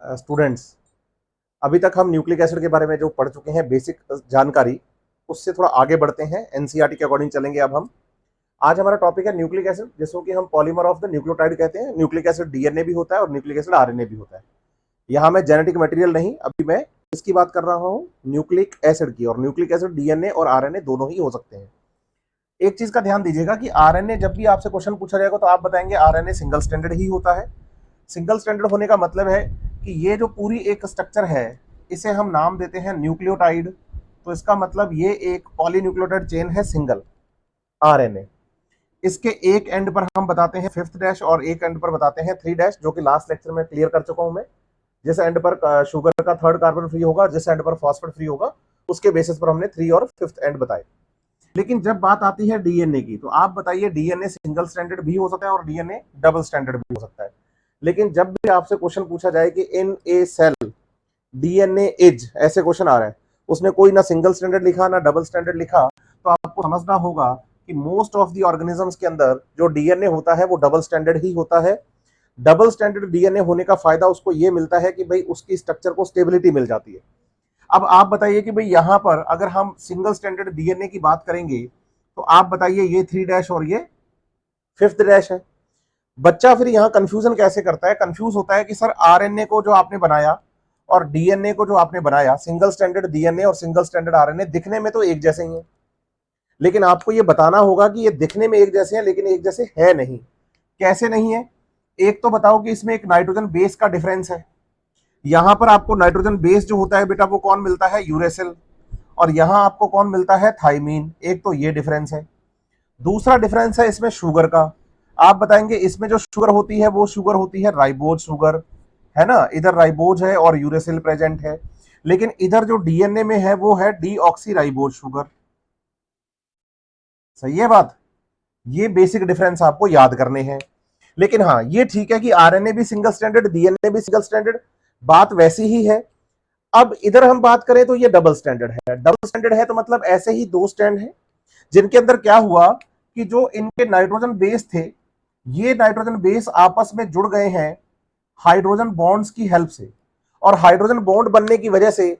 Students, अभी तक हम न्यूक्लिक एसिड के बारे में जो पढ़ चुके हैं बेसिक जानकारी, उससे थोड़ा आगे बढ़ते हैं। एनसीईआरटी के अकॉर्डिंग चलेंगे। अब हम आज हमारा टॉपिक है न्यूक्लिक एसिड, जिसको कि हम पॉलीमर ऑफ द न्यूक्लियोटाइड कहते हैं। न्यूक्लिक एसिड डीएनए भी होता है और न्यूक्लिक एसिड आरएनए भी होता है। यहाँ मैं जेनेटिक मटेरियल नहीं, अभी मैं इसकी बात कर रहा हूँ न्यूक्लिक एसिड की। और न्यूक्लिक एसिड डीएनए और आरएनए दोनों ही हो सकते हैं। एक चीज का ध्यान दीजिएगा कि आरएनए, जब भी आपसे क्वेश्चन पूछा जाएगा तो आप बताएंगे आरएनए सिंगल स्टैंडर्ड ही होता है। सिंगल स्टैंडर्ड होने का मतलब है कि ये जो पूरी एक स्ट्रक्चर है, इसे हम नाम देते हैं न्यूक्लियोटाइड। तो इसका मतलब ये एक पॉलीन्यूक्लियोटाइड चेन है, सिंगल आरएनए। इसके एक एंड पर हम बताते हैं फिफ्थ डैश और एक एंड पर बताते हैं थ्री डैश, जो कि लास्ट लेक्चर में क्लियर कर चुका हूं मैं। जिस एंड पर शुगर का थर्ड कार्बन फ्री होगा, जिस एंड पर फॉस्फेट फ्री होगा, उसके बेसिस पर हमने थ्री और फिफ्थ एंड बताए। लेकिन जब बात आती है डीएनए की, तो आप बताइए डीएनए सिंगल स्टैंडर्ड भी हो सकता है और डीएनए डबल स्टैंडर्ड भी हो सकता है। लेकिन जब भी आपसे क्वेश्चन पूछा जाए कि इन ए सेल डीएनए इज, ऐसे क्वेश्चन आ रहा है, उसने कोई ना सिंगल स्टैंडर्ड लिखा ना डबल स्टैंडर्ड लिखा, तो आपको समझना होगा कि मोस्ट ऑफ द ऑर्गेनिजम्स के अंदर जो डीएनए होता है वो डबल स्टैंडर्ड ही होता है। डबल स्टैंडर्ड डीएनए होने का फायदा उसको ये मिलता है कि भाई उसकी स्ट्रक्चर को स्टेबिलिटी मिल जाती है। अब आप बताइए कि भाई यहां पर अगर हम सिंगल स्टैंडर्ड डीएनए की बात करेंगे, तो आप बताइए ये थ्री डैश और ये फिफ्थ डैश है। बच्चा फिर यहां कंफ्यूजन कैसे करता है? कंफ्यूज होता है कि सर आरएनए को जो आपने बनाया और डीएनए को जो आपने बनाया, सिंगल स्टैंडर्ड डीएनए और सिंगल स्टैंडर्ड आरएनए दिखने में तो एक जैसे ही हैं, लेकिन आपको ये बताना होगा कि ये दिखने में एक जैसे हैं लेकिन एक जैसे है नहीं। कैसे नहीं है? एक तो बताओ कि इसमें एक नाइट्रोजन बेस का डिफरेंस है। यहां पर आपको नाइट्रोजन बेस जो होता है बेटा, वो कौन मिलता है? यूरेसिल। और यहां आपको कौन मिलता है? थाइमीन। एक तो ये डिफरेंस है। दूसरा डिफरेंस है इसमें शुगर का। आप बताएंगे इसमें जो शुगर होती है वो शुगर होती है राइबोज शुगर, है ना। इधर राइबोज है और यूरेसिल प्रेजेंट है, लेकिन इधर जो डीएनए में है वो है डीऑक्सी राइबोज शुगर। सही है बात? ये बेसिक डिफरेंस आपको याद करने हैं। लेकिन हाँ, ये ठीक है कि आरएनए भी सिंगल स्टैंडर्ड, डीएनए भी सिंगल स्टैंडर्ड, बात वैसी ही है। अब इधर हम बात करें तो ये डबल स्टैंडर्ड है। डबल स्टैंडर्ड है तो मतलब ऐसे ही दो स्टैंड है, जिनके अंदर क्या हुआ कि जो इनके नाइट्रोजन बेस थे, ये नाइट्रोजन बेस आपस में जुड़ गए हैं हाइड्रोजन बॉन्ड्स की हेल्प से। और हाइड्रोजन बॉन्ड बनने की वजह से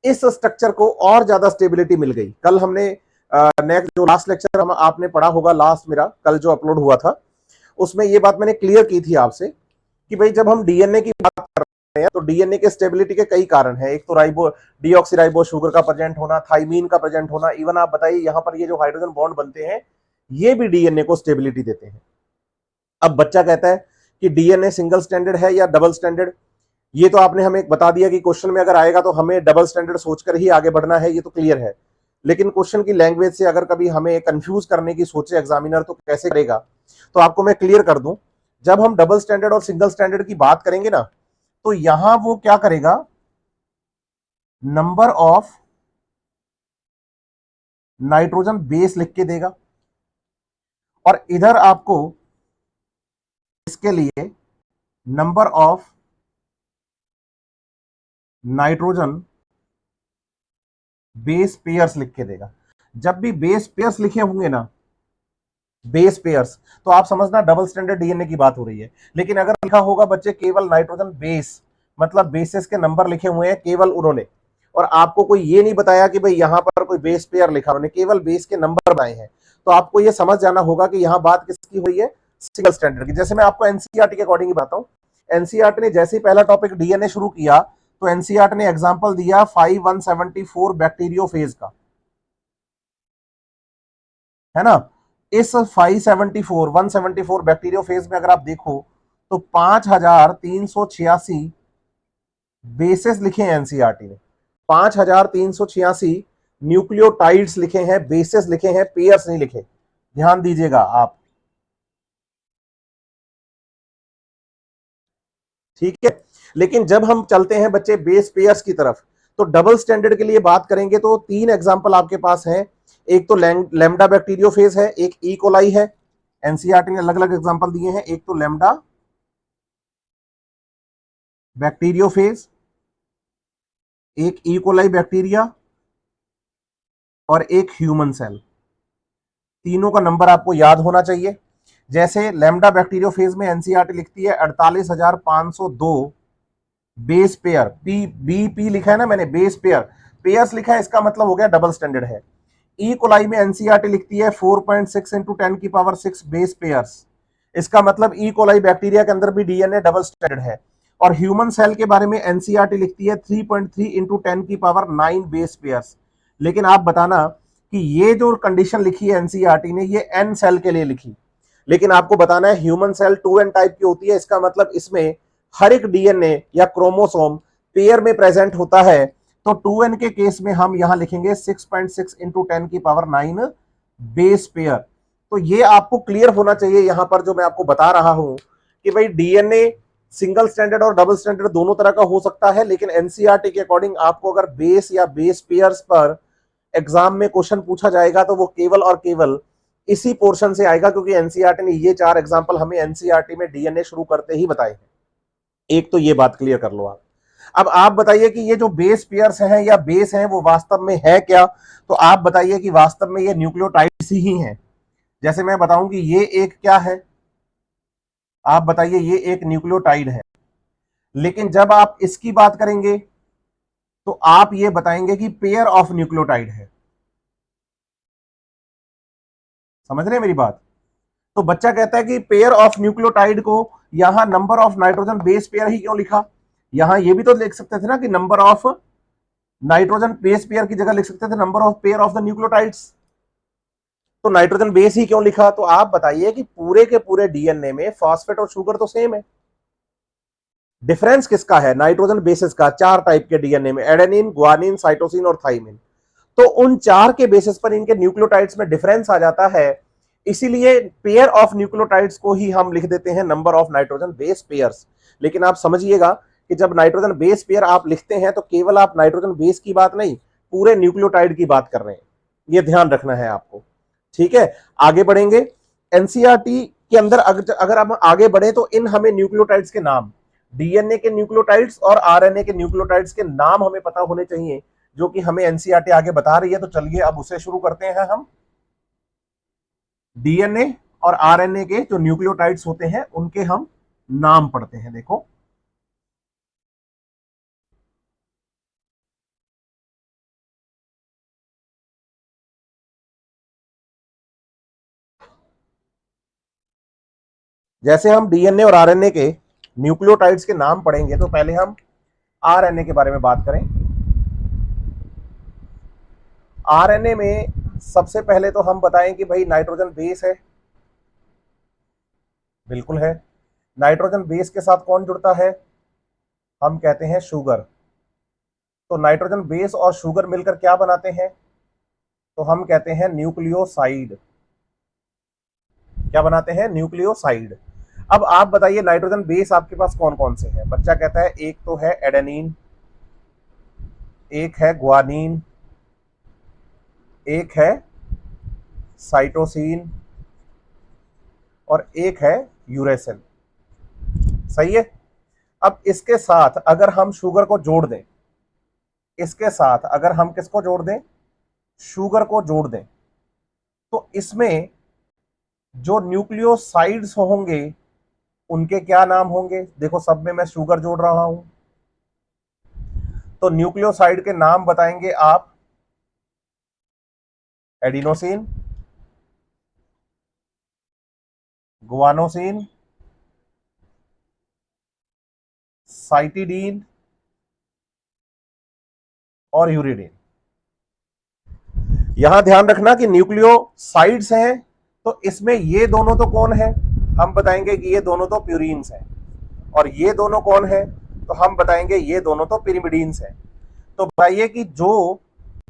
इस स्ट्रक्चर को और ज्यादा स्टेबिलिटी मिल गई। कल हमने नेक्स्ट जो लास्ट लेक्चर हम आपने पढ़ा होगा, लास्ट मेरा कल जो अपलोड हुआ था, उसमें ये बात मैंने क्लियर की थी आपसे कि भाई जब हम डीएनए की बात कर रहे हैं तो डीएनए के स्टेबिलिटी के कई कारण हैं। एक तो राइबो डीऑक्सीराइबो शुगर का प्रेजेंट होना, थाइमीन का प्रेजेंट होना, इवन आप बताइए यहां पर ये जो हाइड्रोजन बॉन्ड बनते हैं, ये भी डीएनए को स्टेबिलिटी देते हैं। अब बच्चा कहता है कि डीएनए सिंगल स्टैंडर्ड है या डबल स्टैंडर्ड। ये तो आपने हमें बता दिया कि क्वेश्चन में अगर आएगा तो हमें डबल स्टैंडर्ड सोचकर ही आगे बढ़ना है, ये तो क्लियर है। लेकिन क्वेश्चन की लैंग्वेज से अगर कभी हमें कंफ्यूज करने की सोचे एग्जामिनर, तो कैसे करेगा? तो आपको मैं क्लियर कर दूं, जब हम डबल स्टैंडर्ड और सिंगल स्टैंडर्ड की बात करेंगे ना, तो यहां वो क्या करेगा? नंबर ऑफ नाइट्रोजन बेस लिख के देगा, और इधर आपको इसके लिए number of nitrogen base pairs लिख के देगा। जब भी बेस पेयर्स लिखे होंगे ना, बेस पेयर्स, तो आप समझना डबल स्टैंडर्ड डीएनए की बात हो रही है। लेकिन अगर लिखा होगा बच्चे केवल नाइट्रोजन बेस, मतलब बेसिस के नंबर लिखे हुए हैं केवल उन्होंने, और आपको कोई ये नहीं बताया कि भाई यहां पर कोई बेस पेयर लिखा, उन्होंने केवल बेस के नंबर बनाए हैं, तो आपको ये समझ जाना होगा कि यहां बात किसकी हुई है? सिंगल स्टैंडर्ड की। जैसे मैं आपको एनसीईआरटी के अकॉर्डिंग बताता हूं, एनसीईआरटी ने जैसे ही पहला टॉपिक डीएनए शुरू किया, तो एनसीईआरटी ने एग्जांपल दिया 5174 बैक्टीरियोफेज का, है ना। इस 574 174 बैक्टीरियोफेज में अगर आप देखो तो 5386 बेसिस लिखे हैं एनसीईआरटी ने। 5386 न्यूक्लियोटाइड्स लिखे हैं, बेसिस लिखे हैं, पेयर्स नहीं लिखे। ध्यान दीजिएगा आप, ठीक है। लेकिन जब हम चलते हैं बच्चे बेस पेयर्स की तरफ, तो डबल स्टैंडर्ड के लिए बात करेंगे तो तीन एग्जांपल आपके पास हैं। एक तो लैम्डा बैक्टीरियोफेज है, एक ई कोलाई है। एनसीईआरटी ने अलग अलग एग्जांपल दिए हैं। एक तो लैम्डा बैक्टीरियोफेज, एक ई कोलाई बैक्टीरिया, और एक ह्यूमन सेल। तीनों का नंबर आपको याद होना चाहिए। जैसे लैम्डा बैक्टीरियोफेज में एनसीईआरटी लिखती है 48,502 base pair, P B P लिखा है ना मैंने, बेस पेयर, पेयर्स लिखा है, इसका मतलब हो गया डबल स्टैंडर्ड है। ई कोलाई में एनसीईआरटी लिखती है 4.6 इंटू 10⁻6 बेस पेयर्स, इसका मतलब ई कोलाई बैक्टीरिया के अंदर भी डीएनए डबल स्टैंडर्ड है। और ह्यूमन सेल के बारे में एनसीईआरटी लिखती है 3.3 इंटू 10⁹ बेस पेयर्स। लेकिन आप बताना कि ये जो कंडीशन लिखी है एनसीईआरटी ने, ये एन सेल के लिए लिखी, लेकिन आपको बताना है ह्यूमन सेल 2n टाइप की होती है, इसका मतलब इसमें हर एक डीएनए या क्रोमोसोम पेयर में प्रेजेंट होता है। तो 2n के केस में हम यहां लिखेंगे 6.6 इंटू 10⁹ बेस पेयर। तो ये आपको क्लियर होना चाहिए यहां पर जो मैं आपको बता रहा हूं कि भाई डीएनए सिंगल स्टैंडर्ड और डबल स्टैंडर्ड दोनों तरह का हो सकता है, लेकिन एनसीईआरटी के अकॉर्डिंग आपको अगर बेस या बेस पेयर्स पर एग्जाम में क्वेश्चन पूछा जाएगा तो वो केवल और केवल इसी पोर्शन से आएगा, क्योंकि एनसीईआरटी ने ये 4 एग्जांपल हमें एनसीईआरटी में डीएनए शुरू करते ही बताए हैं। एक तो ये बात क्लियर कर लो आप। अब आप बताइए कि ये जो बेस पेयर्स हैं या बेस हैं वो वास्तव में है क्या? तो आप बताइए कि वास्तव में ये न्यूक्लियोटाइड्स ही हैं। जैसे मैं बताऊं कि ये एक क्या है, आप बताइए, ये एक न्यूक्लियोटाइड है, लेकिन जब आप इसकी बात करेंगे तो आप ये बताएंगे कि पेयर ऑफ न्यूक्लियोटाइड है। समझ रहे हैं मेरी बात? तो बच्चा कहता है कि पेयर ऑफ न्यूक्लियोटाइड को यहां number of nitrogen base pair ही क्यों लिखा? यहां ये भी तो लिख सकते थे ना कि number of nitrogen base pair की जगह लिख सकते थे number of pair of the nucleotides. तो नाइट्रोजन बेस ही क्यों लिखा? तो आप बताइए कि पूरे के पूरे डीएनए में फॉस्फेट और शुगर तो सेम है, डिफरेंस किसका है? नाइट्रोजन बेसिस का। 4 टाइप के डीएनए में, एडेनिन, ग्वानिन, साइटोसिन और थाइमिन। तो उन 4 के बेसिस पर इनके न्यूक्लियोटाइड्स में डिफरेंस आ जाता है, इसीलिए पेयर ऑफ न्यूक्लियोटाइड्स को ही हम लिख देते हैं number of nitrogen base pairs. लेकिन आप समझिएगा कि जब नाइट्रोजन बेस पेयर आप लिखते हैं तो केवल आप नाइट्रोजन बेस की बात नहीं, पूरे न्यूक्लियोटाइड की बात कर रहे हैं, यह ध्यान रखना है आपको। ठीक है, आगे बढ़ेंगे। एनसीईआरटी के अंदर अगर हम आगे बढ़े तो इन हमें न्यूक्लियोटाइड्स के नाम, डीएनए के न्यूक्लियोटाइड्स और आरएनए के न्यूक्लियोटाइड्स के नाम हमें पता होने चाहिए, जो कि हमें एनसीईआरटी आगे बता रही है। तो चलिए अब उसे शुरू करते हैं हम। डीएनए और आरएनए के जो न्यूक्लियोटाइड्स होते हैं उनके हम नाम पढ़ते हैं। देखो, जैसे हम डीएनए और आरएनए के न्यूक्लियोटाइड्स के नाम पढ़ेंगे तो पहले हम आरएनए के बारे में बात करें। आरएनए में सबसे पहले तो हम बताएं कि भाई नाइट्रोजन बेस है, बिल्कुल है। नाइट्रोजन बेस के साथ कौन जुड़ता है? हम कहते हैं शुगर। तो नाइट्रोजन बेस और शुगर मिलकर क्या बनाते हैं? तो हम कहते हैं न्यूक्लियोसाइड। क्या बनाते हैं? न्यूक्लियोसाइड। अब आप बताइए नाइट्रोजन बेस आपके पास कौन कौन से हैं? बच्चा कहता है एक तो है एडेनिन, एक है ग्वानिन, एक है साइटोसिन और एक है यूरेसिल। सही है। अब इसके साथ अगर हम शुगर को जोड़ दें, इसके साथ अगर हम किसको जोड़ दें? शुगर को जोड़ दें, तो इसमें जो न्यूक्लियोसाइड्स होंगे उनके क्या नाम होंगे? देखो, सब में मैं शुगर जोड़ रहा हूं, तो न्यूक्लियोसाइड के नाम बताएंगे आप। एडिनोसिन, गुआनोसिन, साइटिडीन और यूरिडीन। यहां ध्यान रखना कि न्यूक्लियोसाइड्स हैं, तो इसमें ये दोनों तो कौन है? हम बताएंगे कि ये दोनों तो प्यूरिन्स हैं। और ये दोनों कौन है? तो हम बताएंगे ये दोनों तो पिरिमिडीन्स हैं। तो बताइए कि जो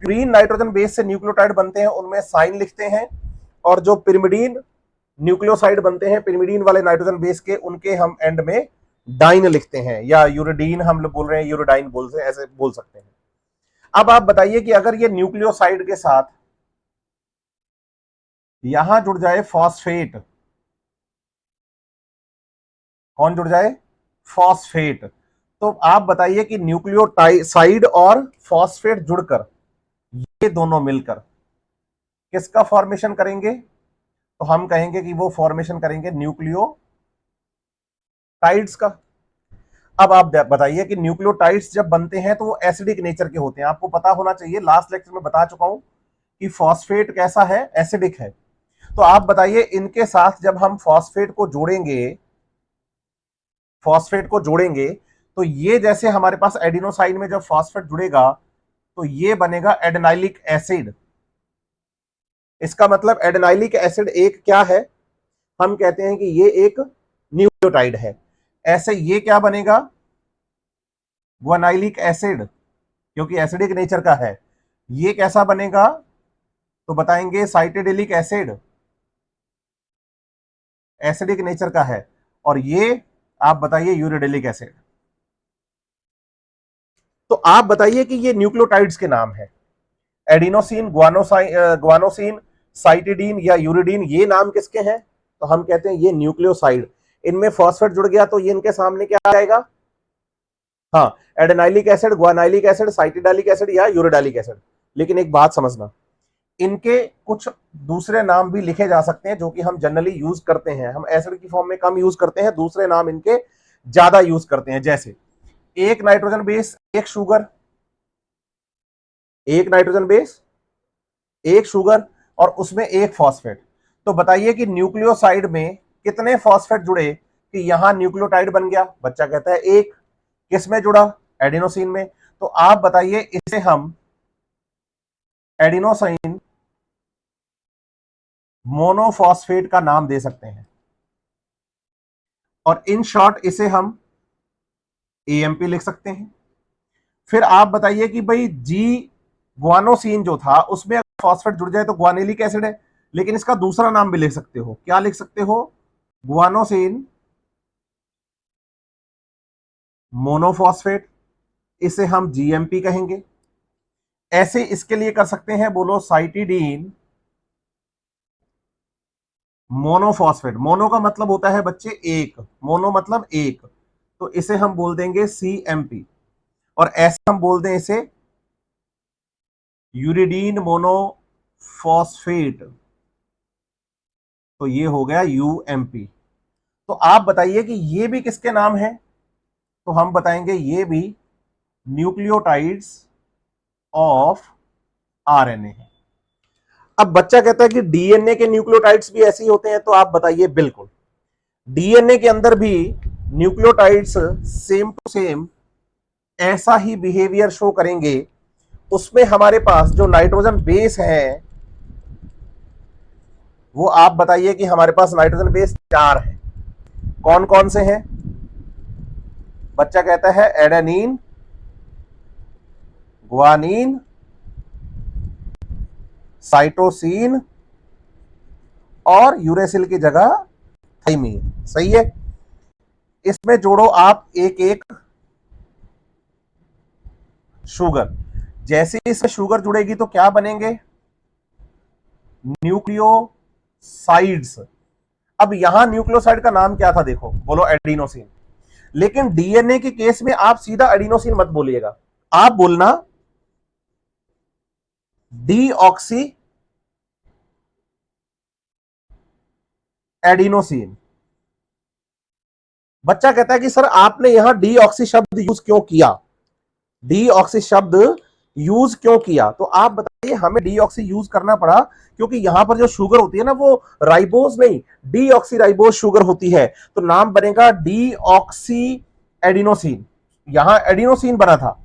प्यूरिन नाइट्रोजन बेस से न्यूक्लियोटाइड बनते हैं उनमें साइन लिखते हैं, और जो पिरिमिडीन न्यूक्लियोसाइड बनते हैं पिरिमिडीन वाले नाइट्रोजन बेस के, उनके हम एंड में डाइन लिखते हैं, या यूरिडीन हम लोग बोल रहे हैं, यूरिडाइन बोल रहे हैं, ऐसे बोल सकते हैं। अब आप बताइए कि अगर ये न्यूक्लियोसाइड के साथ यहां जुड़ जाए फॉस्फेट, कौन जुड़ जाए? फॉस्फेट। तो आप बताइए कि न्यूक्लियोसाइड और फॉस्फेट जुड़कर, ये दोनों मिलकर किसका फॉर्मेशन करेंगे? तो हम कहेंगे कि वो फॉर्मेशन करेंगे न्यूक्लियोटाइड्स का। अब आप बताइए कि न्यूक्लियोटाइड्स जब बनते हैं तो वो एसिडिक नेचर के होते हैं। आपको पता होना चाहिए, लास्ट लेक्चर में बता चुका हूं कि फॉस्फेट कैसा है, एसिडिक है। तो आप बताइए इनके साथ जब हम फॉस्फेट को जोड़ेंगे तो ये जैसे हमारे पास एडिनोसाइन में जब फॉस्फेट जुड़ेगा तो ये बनेगा एडेनाइलिक एसिड। इसका मतलब एडेनाइलिक एसिड एक क्या है, हम कहते हैं कि ये एक न्यूक्लियोटाइड है। ऐसे ये क्या बनेगा, ग्वानाइलिक एसिड, क्योंकि एसिडिक नेचर का है। ये कैसा बनेगा तो बताएंगे साइटेडिलिक एसिड, एसिडिक नेचर का है। और ये आप बताइए यूरिडेलिक एसिड। तो आप बताइए कि ये न्यूक्लियोटाइड्स के नाम है। एडिनोसिन, ग्वानोसिन, साइटिडीन या यूरिडीन, ये नाम किसके हैं तो हम कहते हैं ये न्यूक्लियोसाइड। इनमें फॉस्फेट जुड़ गया तो ये इनके सामने क्या आ जाएगा, हाँ, एडेनाइलिक एसिड, ग्वानाइलिक एसिड, साइटिडालिक एसिड या यूरिडालिक एसिड। लेकिन एक बात समझना, इनके कुछ दूसरे नाम भी लिखे जा सकते हैं जो कि हम जनरली यूज करते हैं। हम एसिड की फॉर्म में कम यूज करते हैं, दूसरे नाम इनके ज्यादा यूज करते हैं। जैसे एक नाइट्रोजन बेस, एक शुगर, एक नाइट्रोजन बेस, एक शुगर और उसमें एक फॉस्फेट। तो बताइए कि न्यूक्लियोसाइड में कितने फॉस्फेट जुड़े कि यहां न्यूक्लियोटाइड बन गया। बच्चा कहता है एक। किस में जुड़ा, एडिनोसिन में। तो आप बताइए इसे हम एडिनोसिन मोनोफॉस्फेट का नाम दे सकते हैं और इन शॉर्ट इसे हम एएमपी लिख सकते हैं। फिर आप बताइए कि भाई जी ग्वानोसिन जो था उसमें अगर फॉस्फेट जुड़ जाए तो ग्वानिलिक एसिड है, लेकिन इसका दूसरा नाम भी लिख सकते हो। क्या लिख सकते हो, ग्वानोसिन मोनोफॉस्फेट, इसे हम जीएमपी कहेंगे। ऐसे इसके लिए कर सकते हैं, बोलो साइटिडीन मोनोफॉस्फेट। मोनो का मतलब होता है बच्चे एक, मोनो मतलब एक, तो इसे हम बोल देंगे सीएमपी। और ऐसे हम बोल दें इसे यूरिडीन मोनोफॉस्फेट, तो ये हो गया यूएमपी। तो आप बताइए कि ये भी किसके नाम है तो हम बताएंगे ये भी न्यूक्लियोटाइड्स ऑफ आरएनए है। अब बच्चा कहता है कि डीएनए के न्यूक्लियोटाइड्स भी ऐसे ही होते हैं, तो आप बताइए बिल्कुल डीएनए के अंदर भी न्यूक्लियोटाइड्स सेम टू सेम ऐसा ही बिहेवियर शो करेंगे। उसमें हमारे पास जो नाइट्रोजन बेस है वो आप बताइए कि हमारे पास नाइट्रोजन बेस 4 है। कौन कौन से हैं, बच्चा कहता है एडेनिन, ग्वानिन, साइटोसिन और यूरेसिल की जगह थाइमीन। सही है। इसमें जोड़ो आप एक एक शुगर। जैसे इसमें शुगर जुड़ेगी तो क्या बनेंगे, न्यूक्लियोसाइड्स। अब यहां न्यूक्लियोसाइड का नाम क्या था देखो, बोलो एडिनोसिन। लेकिन डीएनए के केस में आप सीधा एडिनोसिन मत बोलिएगा, आप बोलना डीऑक्सी एडिनोसिन। बच्चा कहता है कि सर आपने यहां डीऑक्सी शब्द यूज क्यों किया, डीऑक्सी शब्द यूज क्यों किया। तो आप बताइए हमें डीऑक्सी यूज करना पड़ा क्योंकि यहां पर जो शुगर होती है ना वो राइबोज नहीं, डीऑक्सी राइबोज शुगर होती है। तो नाम बनेगा डीऑक्सी एडिनोसिन। यहां एडिनोसिन बना था,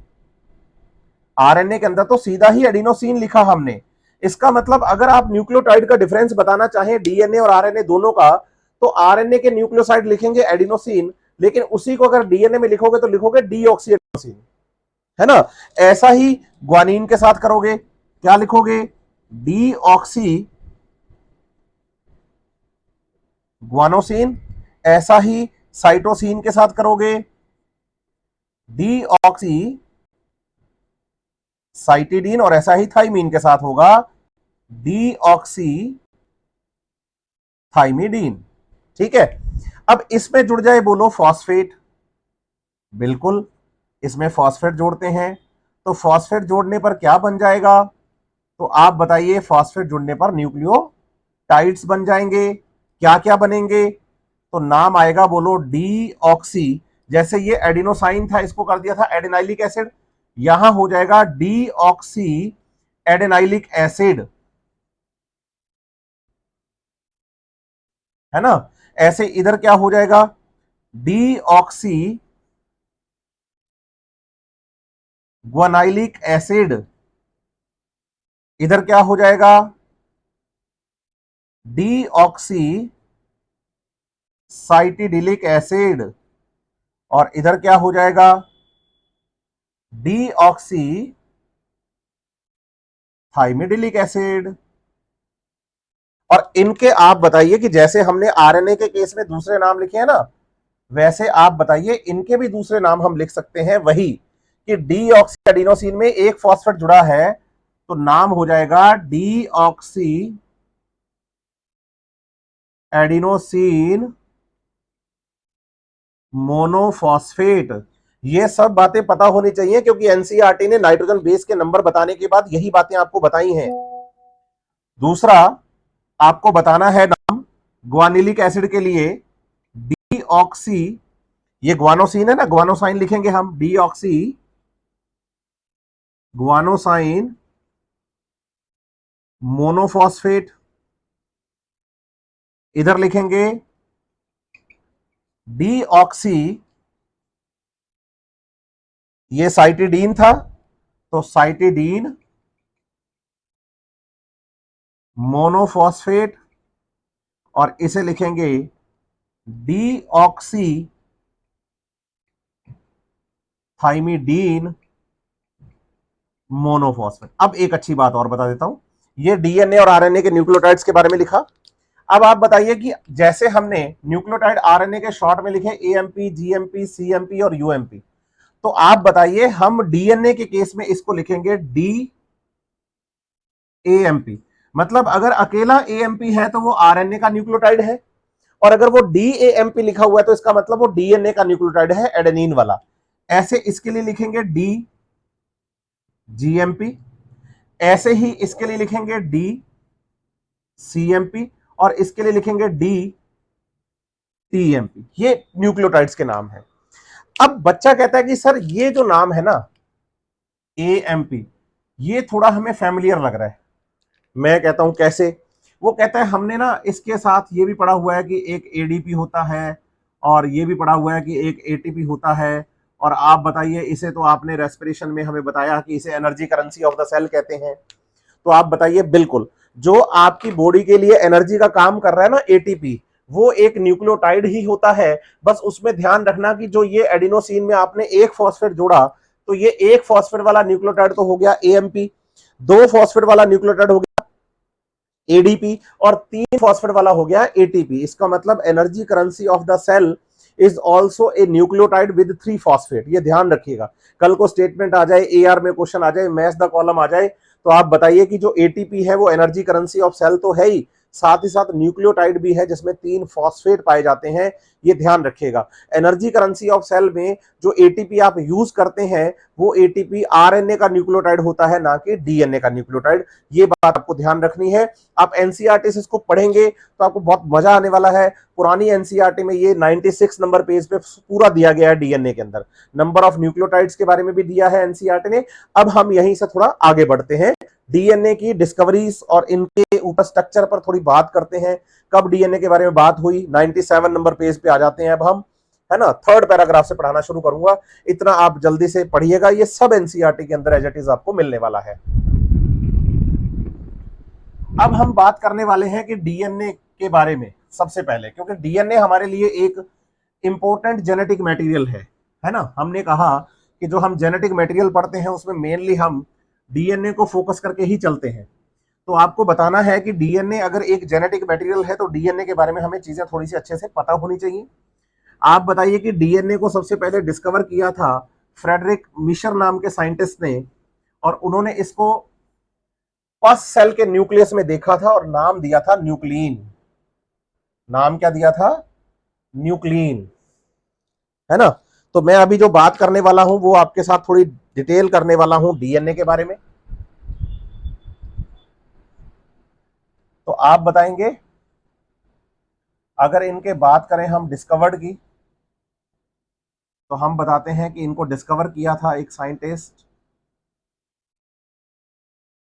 आरएनए के अंदर तो सीधा ही एडिनोसिन लिखा हमने। इसका मतलब अगर आप न्यूक्लियोटाइड का डिफरेंस बताना चाहें डीएनए और आरएनए दोनों का, तो आरएनए के न्यूक्लियोसाइड लिखेंगे एडिनोसिन, लेकिन उसी को अगर डीएनए में लिखोगे तो लिखोगे डीऑक्सी एडिनोसिन, है ना। ऐसा ही ग्वानिन के साथ करोगे, क्या लिखोगे, डीऑक्सी ग्वानोसिन। ऐसा ही साइटोसिन के साथ करोगे, डीऑक्सी साइटिडीन। और ऐसा ही थाइमीन के साथ होगा, डीऑक्सी थाइमिडीन। ठीक है। अब इसमें जुड़ जाए बोलो फॉस्फेट, बिल्कुल इसमें फॉस्फेट जोड़ते हैं तो फॉस्फेट जोड़ने पर क्या बन जाएगा, तो आप बताइए फॉस्फेट जुड़ने पर न्यूक्लियोटाइड्स बन जाएंगे। क्या क्या बनेंगे, तो नाम आएगा बोलो डीऑक्सी जैसे ये एडिनोसाइन था, इसको कर दिया था एडेनाइलिक एसिड, यहां हो जाएगा डीऑक्सी एडेनाइलिक एसिड, है ना। ऐसे इधर क्या हो जाएगा, डीऑक्सी ग्वानाइलिक एसिड, इधर क्या हो जाएगा, डीऑक्सी साइटिडिलिक एसिड, और इधर क्या हो जाएगा, डीऑक्सी थाइमिडिलिक एसिड। और इनके आप बताइए कि जैसे हमने आरएनए के केस में दूसरे नाम लिखे हैं ना, वैसे आप बताइए इनके भी दूसरे नाम हम लिख सकते हैं, वही कि डीऑक्सी एडिनोसिन में एक फॉस्फेट जुड़ा है तो नाम हो जाएगा डीऑक्सी एडिनोसिन मोनोफॉस्फेट। ये सब बातें पता होनी चाहिए क्योंकि एनसीईआरटी ने नाइट्रोजन बेस के नंबर बताने के बाद यही बातें आपको बताई हैं। दूसरा आपको बताना है नाम ग्वानिलिक एसिड के लिए, डीऑक्सी, ये ग्वानोसिन है ना, ग्वानोसाइन लिखेंगे हम, डीऑक्सी ग्वानोसाइन मोनोफॉस्फेट, इधर लिखेंगे डीऑक्सी, ये साइटिडीन था तो साइटिडीन मोनोफॉस्फेट, और इसे लिखेंगे डीऑक्सी थाइमिडीन मोनोफॉस्फेट। अब एक अच्छी बात और बता देता हूं, ये डीएनए और आरएनए के न्यूक्लियोटाइड्स के बारे में लिखा। अब आप बताइए कि जैसे हमने न्यूक्लियोटाइड आरएनए के शॉर्ट में लिखे एएमपी, जीएमपी, सीएमपी और यूएमपी, तो आप बताइए हम डीएनए के केस में इसको लिखेंगे डी एएमपी। मतलब अगर अकेला एएमपी है तो वो आरएनए का न्यूक्लियोटाइड है, और अगर वो डीएएमपी लिखा हुआ है तो इसका मतलब वो डीएनए का न्यूक्लियोटाइड है, एडेनिन वाला। ऐसे इसके लिए लिखेंगे डी जीएमपी, ऐसे ही इसके लिए लिखेंगे डी सीएमपी, और इसके लिए लिखेंगे डी टीएमपी। ये न्यूक्लियोटाइड्स के नाम है। अब बच्चा कहता है कि सर ये जो नाम है ना एएमपी, ये थोड़ा हमें फैमिलियर लग रहा है। मैं कहता हूं कैसे, वो कहता है हमने ना इसके साथ ये भी पढ़ा हुआ है कि एक एडीपी होता है, और ये भी पढ़ा हुआ है कि एक एटीपी होता है, और आप बताइए इसे तो आपने रेस्पिरेशन में हमें बताया कि इसे energy currency of the cell कहते हैं। तो आप बताइए, बिल्कुल जो आपकी बॉडी के लिए एनर्जी का काम कर रहा है ना एटीपी, वो एक न्यूक्लियोटाइड ही होता है। बस उसमें ध्यान रखना कि जो ये एडिनोसिन में आपने एक फॉस्फेट जोड़ा, तो ये एक फॉस्फेट वाला न्यूक्लियोटाइड तो हो गया एएमपी, दो फॉस्फेट वाला न्यूक्लियोटाइड हो गया एडीपी, और तीन फॉस्फेट वाला हो गया एटीपी। इसका मतलब energy currency of the cell is also a nucleotide with three phosphate. ये ध्यान रखिएगा, कल को स्टेटमेंट आ जाए, एआर में क्वेश्चन आ जाए, मैच द कॉलम आ जाए, तो आप बताइए कि जो एटीपी है वो एनर्जी करेंसी ऑफ सेल तो है ही, साथ ही साथ न्यूक्लियोटाइड भी है जिसमें तीन फॉस्फेट पाए जाते हैं। ये ध्यान रखिएगा। एनर्जी करेंसी ऑफ सेल में जो एटीपी आप यूज करते हैं वो एटीपी आरएनए का न्यूक्लियोटाइड होता है, ना कि डीएनए का न्यूक्लियोटाइड। ये बात आपको ध्यान रखनी है। आप एनसीईआरटी से इसको पढ़ेंगे तो आपको बहुत मजा आने वाला है। पुरानी एनसीईआरटी में ये 96 नंबर पेज पे पूरा दिया गया है, डीएनए के अंदर नंबर ऑफ न्यूक्लियोटाइड्स के बारे में भी दिया है एनसीईआरटी ने। अब हम यहीं से थोड़ा आगे बढ़ते हैं, डीएनए की डिस्कवरीज और इनके ऊपर स्ट्रक्चर पर थोड़ी बात करते हैं। कब डीएनए के बारे में बात हुई, 97 नंबर पेज पे आ जाते हैं अब हम, है ना। थर्ड पैराग्राफ से पढ़ाना शुरू करूंगा, इतना आप जल्दी से पढ़िएगा, ये सब एनसीईआरटी के अंदर एज इट इज आपको मिलने वाला है। अब हम बात करने वाले हैं कि डीएनए के बारे में सबसे पहले, क्योंकि डीएनए हमारे लिए एक इंपॉर्टेंट जेनेटिक मटेरियल है ना। हमने कहा कि जो हम जेनेटिक मटेरियल पढ़ते हैं उसमें मेनली हम डीएनए को फोकस करके ही चलते हैं। तो आपको बताना है कि डीएनए अगर एक जेनेटिक मटेरियल है तो डीएनए के बारे में हमें चीजें थोड़ी सी अच्छे से पता होनी चाहिए। आप बताइए कि डीएनए को सबसे पहले डिस्कवर किया था फ्रेडरिक मिशर नाम के साइंटिस्ट ने, और उन्होंने इसको फर्स्ट सेल के न्यूक्लियस में देखा था और नाम दिया था न्यूक्लियन। नाम क्या दिया था, न्यूक्लियन, है ना। तो मैं अभी जो बात करने वाला हूं वो आपके साथ थोड़ी डिटेल करने वाला हूं डीएनए के बारे में। तो आप बताएंगे, अगर इनके बात करें हम डिस्कवर्ड की, तो हम बताते हैं कि इनको डिस्कवर किया था एक साइंटिस्ट,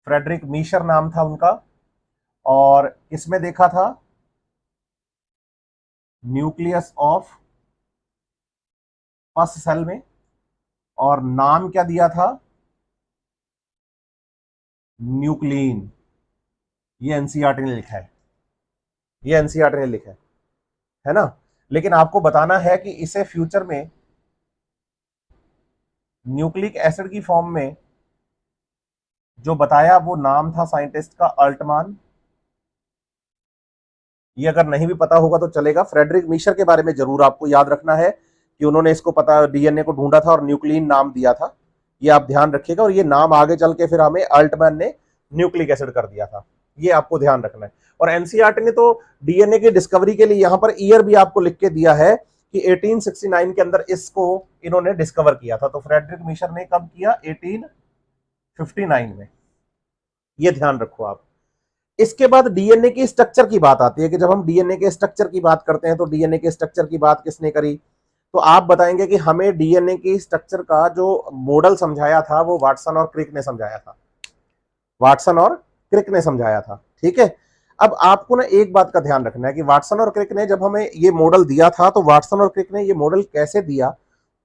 फ्रेडरिक मीशर नाम था उनका, और इसमें देखा था न्यूक्लियस ऑफ फर्स्ट सेल में, और नाम क्या दिया था, न्यूक्लिन। ये एनसीईआरटी ने लिखा है, ये एनसीईआरटी ने लिखा है ना। लेकिन आपको बताना है कि इसे फ्यूचर में न्यूक्लिक एसिड की फॉर्म में जो बताया वो नाम था साइंटिस्ट का अल्टमान। ये अगर नहीं भी पता होगा तो चलेगा, फ्रेडरिक मीशर के बारे में जरूर आपको याद रखना है कि उन्होंने इसको पता डीएनए को ढूंढा था और न्यूक्लिन नाम दिया था, ये आप ध्यान रखिएगा। और ये नाम आगे चल के फिर हमें अल्टमैन ने न्यूक्लिक एसिड कर दिया था, ये आपको ध्यान रखना है। और एनसीईआरटी ने तो डीएनए की डिस्कवरी के लिए यहां पर ईयर भी आपको लिख के दिया है कि 1869 के अंदर इसको इन्होंने डिस्कवर किया था। तो फ्रेडरिक मीशर ने कब किया, 1859 में, ये ध्यान रखो आप। इसके बाद डीएनए की स्ट्रक्चर की बात आती है कि जब हम डीएनए के स्ट्रक्चर की बात करते हैं तो डीएनए के स्ट्रक्चर की बात किसने करी, तो आप बताएंगे कि हमें डीएनए की स्ट्रक्चर का जो मॉडल समझाया था वो वाटसन और क्रिक ने समझाया था, वाटसन और क्रिक ने समझाया था, ठीक है। अब आपको ना एक बात का ध्यान रखना है कि वाटसन और क्रिक ने जब हमें ये मॉडल दिया था तो वाटसन और क्रिक ने ये मॉडल कैसे दिया,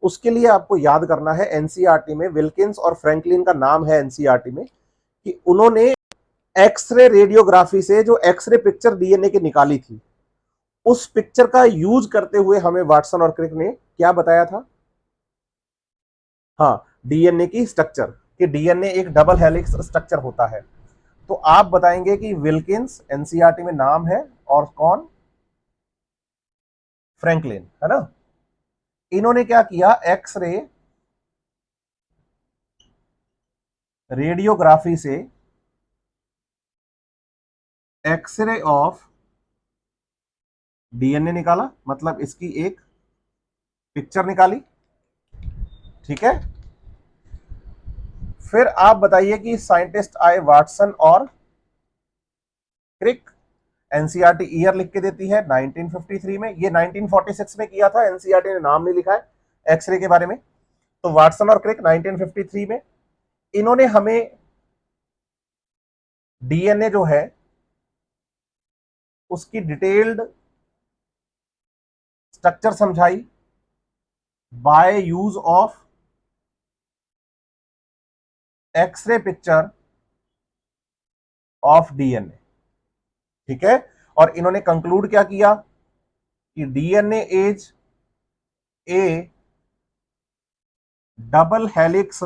उसके लिए आपको याद करना है एनसीईआरटी में विल्किंस और फ्रैंकलिन का नाम है एनसीईआरटी में, कि उन्होंने एक्सरे रेडियोग्राफी से जो एक्सरे पिक्चर डीएनए की निकाली थी, उस पिक्चर का यूज करते हुए हमें वाटसन और क्रिक ने क्या बताया था, हाँ, डीएनए की स्ट्रक्चर, कि डीएनए एक डबल हेलिक्स स्ट्रक्चर होता है। तो आप बताएंगे कि विल्किंस एनसीईआरटी में नाम है, और कौन, फ्रैंकलिन, है ना। इन्होंने क्या किया, एक्सरे रेडियोग्राफी से एक्सरे ऑफ डीएनए निकाला, मतलब इसकी एक पिक्चर निकाली, ठीक है। फिर आप बताइए कि साइंटिस्ट आए वाटसन और क्रिक, एनसीईआरटी ईयर लिख के देती है 1953 में, ये 1946 में किया था, एनसीईआरटी ने नाम नहीं लिखा है एक्सरे के बारे में। तो वाटसन और क्रिक 1953 में, इन्होंने हमें डीएनए जो है उसकी डिटेल्ड स्ट्रक्चर समझाई by use of x-ray picture of DNA, ठीक है। और इन्होंने कंक्लूड क्या किया कि DNA is a double helix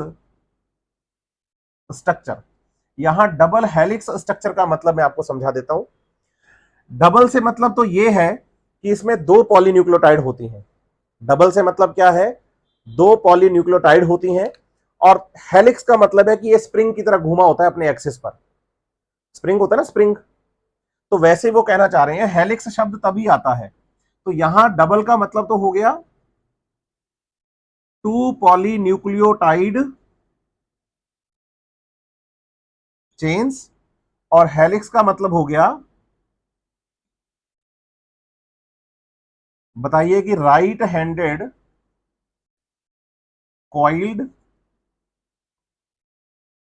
structure. यहां डबल हेलिक्स स्ट्रक्चर का मतलब मैं आपको समझा देता हूं। डबल से मतलब तो यह है कि इसमें दो पॉलीन्यूक्लियोटाइड होती हैं। डबल से मतलब क्या है, दो पॉलीन्यूक्लियोटाइड होती हैं। और हेलिक्स का मतलब है कि ये स्प्रिंग की तरह घूमा होता है अपने एक्सिस पर, स्प्रिंग होता है ना, स्प्रिंग। तो वैसे वो कहना चाह रहे हैं हेलिक्स शब्द तभी आता है, तो यहां डबल का मतलब तो हो गया टू पॉलीन्यूक्लियोटाइड चेन्स, और हेलिक्स का मतलब हो गया, बताइए कि right handed coiled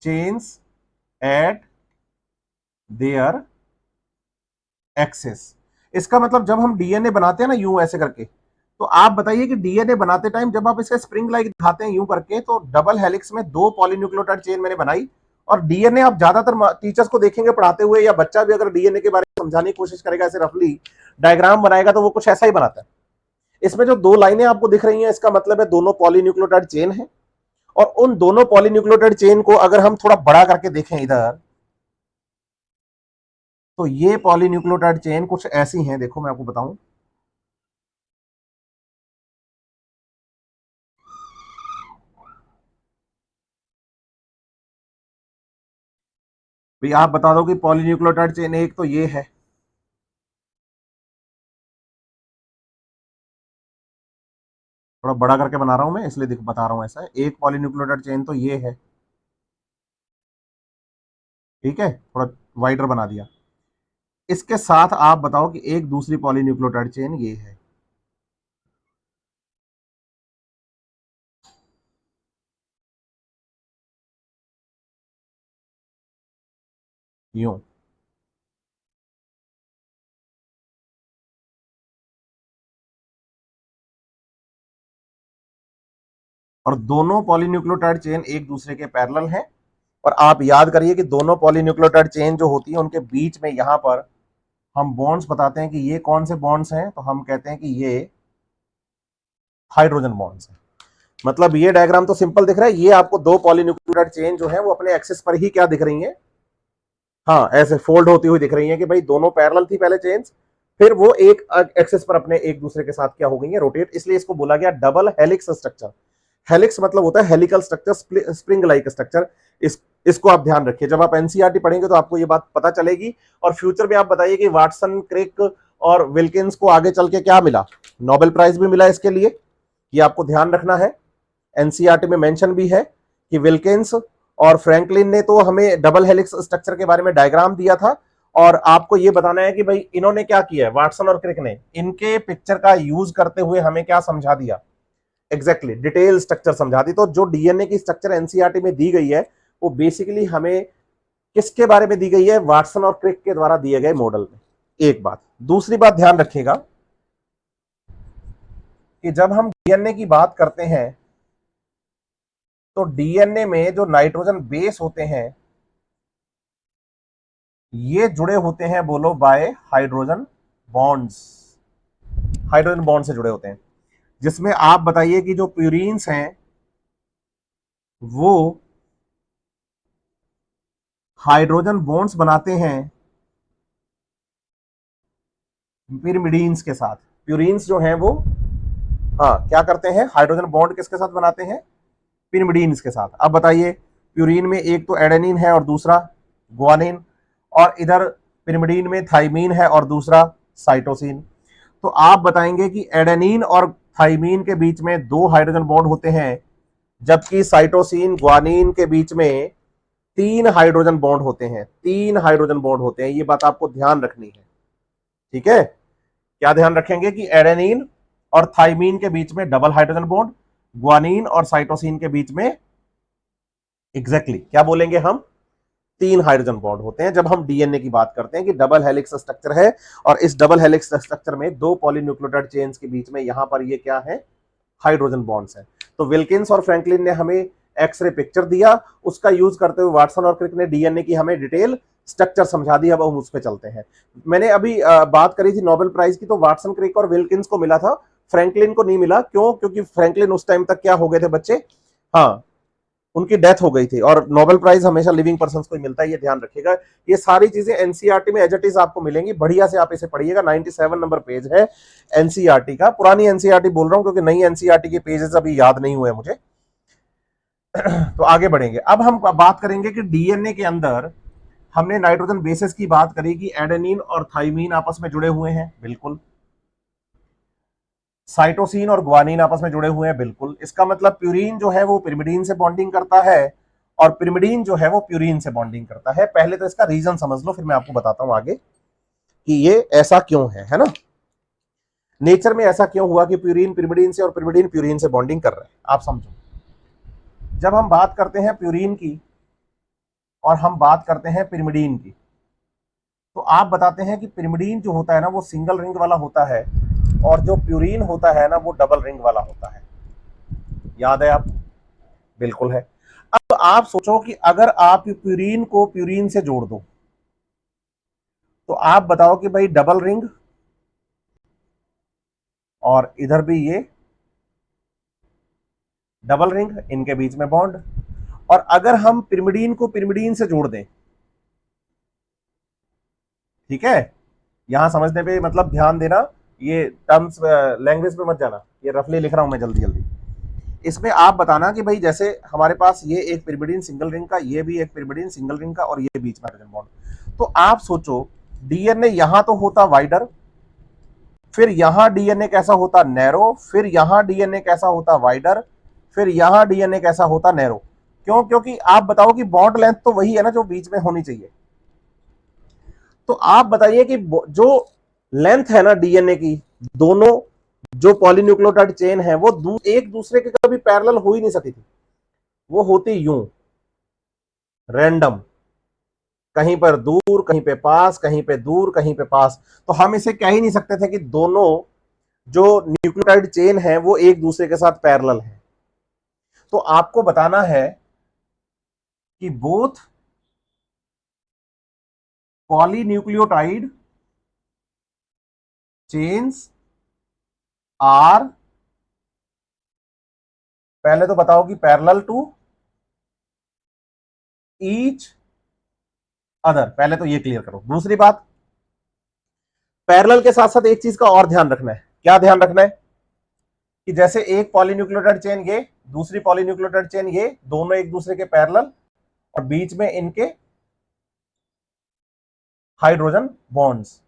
chains at their axes. इसका मतलब जब हम डीएनए बनाते हैं ना यूं ऐसे करके, तो आप बताइए कि डीएनए बनाते टाइम जब आप इसका स्प्रिंग लाइक दिखाते हैं यूं करके, तो डबल हेलिक्स में दो पॉलीन्यूक्लियोटाइड चेन मैंने बनाई। और डीएनए आप ज्यादातर टीचर्स को देखेंगे पढ़ाते हुए, या बच्चा भी अगर डीएनए के बारे में समझाने की कोशिश करेगा ऐसे रफली डायग्राम बनाएगा तो वो कुछ ऐसा ही बनाता है। इसमें जो दो लाइनें आपको दिख रही हैं इसका मतलब है दोनों पॉलीन्यूक्लियोटाइड चेन है। और उन दोनों पॉलीन्यूक्लियोटाइड चेन को अगर हम थोड़ा बड़ा करके देखें इधर, तो ये पॉलीन्यूक्लियोटाइड चेन कुछ ऐसी हैं, देखो मैं आपको बताऊं। भाई आप बता दो कि पॉलीन्यूक्लियोटाइड चेन एक तो ये है, थोड़ा बड़ा करके बना रहा हूं मैं इसलिए बता रहा हूं, ऐसा है एक पॉलीन्यूक्लियोटाइड चेन तो ये है, ठीक है, थोड़ा वाइडर बना दिया। इसके साथ आप बताओ कि एक दूसरी पॉलीन्यूक्लियोटाइड चेन ये है, यूं। और दोनों पॉलीन्यूक्लियोटाइड चेन एक दूसरे के पैरेलल हैं। और आप याद करिए कि दोनों पॉलीन्यूक्लियोटाइड चेन जो होती है उनके बीच में यहां पर हम बॉन्ड्स बताते हैं कि ये कौन से बॉन्ड्स हैं, तो हम कहते हैं कि ये हाइड्रोजन बॉन्ड्स हैं। मतलब ये डायग्राम तो सिंपल दिख रहा है, ये आपको दो पॉलीन्यूक्लियोटाइड चेन जो है वो अपने एक्सिस पर ही क्या दिख रही हैं, हाँ ऐसे फोल्ड होती हुई दिख रही है कि भाई दोनों पैरेलल थी पहले चेन्स, फिर वो एक एक्सिस पर अपने एक दूसरे के साथ क्या हो गई है, रोटेट, इसलिए इसको बोला गया डबल हेलिक्स स्ट्रक्चर। हेलिक्स मतलब होता है helical structure, spring like structure. इसको आप ध्यान रखिए, जब आप एनसीईआरटी पढ़ेंगे तो आपको ये बात पता चलेगी। और फ्यूचर में आप बताइए कि वाटसन, क्रिक और विल्किंस को आगे चल के क्या मिला, नोबेल प्राइज भी मिला इसके लिए, ये आपको ध्यान रखना है। एनसीईआरटी में मेंशन भी है कि विल्किंस और फ्रैंकलिन ने तो हमें डबल हेलिक्स स्ट्रक्चर के बारे में डायग्राम दिया था, और आपको यह बताना है कि भाई इन्होंने क्या किया है, वाटसन और क्रिक ने इनके पिक्चर का यूज करते हुए हमें क्या समझा दिया, एग्जैक्टली डिटेल स्ट्रक्चर समझा दी। तो जो डीएनए की स्ट्रक्चर एनसीईआरटी में दी गई है वो बेसिकली हमें किसके बारे में दी गई है, वाटसन और क्रिक के द्वारा दिए गए मॉडल में। एक बात, दूसरी बात ध्यान रखिएगा कि जब हम डीएनए की बात करते हैं तो डीएनए में जो नाइट्रोजन बेस होते हैं ये जुड़े होते हैं, बोलो, bye hydrogen bonds, hydrogen bond से जुड़े होते हैं। जिसमें आप बताइए कि जो प्यूरीन्स हैं वो हाइड्रोजन बॉन्ड्स बनाते हैं पिरिमिडीन्स के साथ। प्यूरीन्स जो हैं वो, हाँ, क्या करते हैं, हाइड्रोजन बॉन्ड किसके साथ बनाते हैं, पिरिमिडीन्स के साथ। अब बताइए, प्यूरीन में एक तो एडेनिन है और दूसरा ग्वानिन, और इधर पिरिमिडीन में थाइमीन है और दूसरा साइटोसिन। तो आप बताएंगे कि एडेनिन और थाइमीन के बीच में दो हाइड्रोजन बॉन्ड होते हैं, जबकि साइटोसिन ग्वानिन के बीच में तीन हाइड्रोजन बॉन्ड होते हैं, तीन हाइड्रोजन बॉन्ड होते हैं। ये बात आपको ध्यान रखनी है, ठीक है। क्या ध्यान रखेंगे कि एडेनिन और थाइमीन के बीच में डबल हाइड्रोजन बॉन्ड, ग्वानिन और साइटोसिन के बीच में एग्जैक्टली क्या बोलेंगे हम, तीन हाइड्रोजन बॉन्ड होते हैं। जब हम डीएनए की बात करते हैं कि डबल हेलिक्स स्ट्रक्चर है, और इस डबल हेलिक्स स्ट्रक्चर में दो पॉलीन्यूक्लियोटाइड चेन्स के बीच में यहां पर ये क्या है, हाइड्रोजन बॉन्ड्स है। तो विल्किंस और फ्रैंकलिन ने हमें एक्सरे पिक्चर दिया, उसका यूज करते हुए वाटसन और क्रिक ने डीएनए की हमें डिटेल स्ट्रक्चर समझा दी। अब हम उस पर चलते हैं। मैंने अभी बात करी थी नोबेल प्राइज की, तो वाटसन, क्रिक और विल्किंस को मिला था, फ्रैंकलिन को नहीं मिला। क्यों? क्योंकि फ्रैंकलिन उस टाइम तक क्या हो गए थे बच्चे, हाँ, उनकी डेथ हो गई थी। और नोबेल प्राइज हमेशा लिविंग पर्सन को ही मिलता है, ये ध्यान रखिएगा। ये सारी चीजें एनसीईआरटी में एज इट इज आपको मिलेंगी, बढ़िया से आप इसे पढ़िएगा। 97 नंबर पेज है एनसीईआरटी का, पुरानी एनसीईआरटी बोल रहा हूं क्योंकि नई एनसीईआरटी के पेजेस अभी याद नहीं हुए मुझे। तो आगे बढ़ेंगे। अब हम बात करेंगे कि डीएनए के अंदर हमने नाइट्रोजन बेसिस की बात करी कि एडेनिन और थाइमीन आपस में जुड़े हुए हैं, बिल्कुल। साइटोसिन और ग्वानिन आपस में जुड़े हुए हैं, बिल्कुल। इसका मतलब प्यूरीन जो है वो पिरिमिडीन से बॉन्डिंग करता है, और पिरिमिडीन जो है वो प्यूरीन से बॉन्डिंग करता है। पहले तो इसका रीजन समझ लो, फिर मैं आपको बताता हूं आगे कि ये ऐसा क्यों है ना। नेचर में ऐसा क्यों हुआ कि प्यूरीन पिरिमिडीन से और पिरिमिडीन प्यूरीन से बॉन्डिंग कर रहे हैं, आप समझो। जब हम बात करते हैं प्यूरीन की और हम बात करते हैं पिरिमिडीन की, तो आप बताते हैं कि पिरिमिडीन जो होता है ना वो सिंगल रिंग वाला होता है, और जो प्यूरीन होता है ना वो डबल रिंग वाला होता है। याद है आप, बिल्कुल है। अब आप सोचो कि अगर आप प्यूरीन को प्यूरीन से जोड़ दो, तो आप बताओ कि भाई डबल रिंग, और इधर भी ये डबल रिंग, इनके बीच में बॉन्ड। और अगर हम पिरिमिडीन को पिरिमिडीन से जोड़ दें, ठीक है, यहां समझने पे मतलब ध्यान देना, ये टर्म्स लैंग्वेज पे मत जाना, ये रफली लिख रहा हूं मैं जल्दी जल्दी। इसमें आप बताना कि भाई जैसे हमारे पास ये एक पिरिमिडीन सिंगल रिंग का, ये भी एक पिरिमिडीन सिंगल रिंग का, और ये बीच में हाइड्रोजन बॉन्ड। तो आप सोचो, डीएनए यहां तो होता वाइडर, फिर यहां डीएनए कैसा होता, नैरो, फिर यहां डीएनए कैसा होता, वाइडर, फिर यहां डीएनए कैसा होता, नैरो। क्यों? क्योंकि आप बताओ कि बॉन्ड लेंथ तो वही है ना जो बीच में होनी चाहिए। तो आप बताइए कि जो लेंथ है ना डीएनए की, दोनों जो पॉलीन्यूक्लियोटाइड चेन है वो एक दूसरे के कभी पैरेलल हो ही नहीं सकती थी, वो होती यूं, रैंडम। कहीं पर दूर, कहीं पे पास, कहीं पे दूर, कहीं पे पास। तो हम इसे कह ही नहीं सकते थे कि दोनों जो न्यूक्लियोटाइड चेन है वो एक दूसरे के साथ पैरेलल है। तो आपको बताना है कि बोथ पॉलीन्यूक्लियोटाइड चेन्स आर, पहले तो बताओ कि पैरेलल टू ईच अदर, पहले तो ये क्लियर करो। दूसरी बात, पैरेलल के साथ साथ एक चीज का और ध्यान रखना है। क्या ध्यान रखना है? कि जैसे एक पॉलीन्यूक्लियोटाइड चेन ये, दूसरी पॉलीन्यूक्लियोटाइड चेन ये, दोनों एक दूसरे के पैरेलल और बीच में इनके हाइड्रोजन बॉन्ड्स।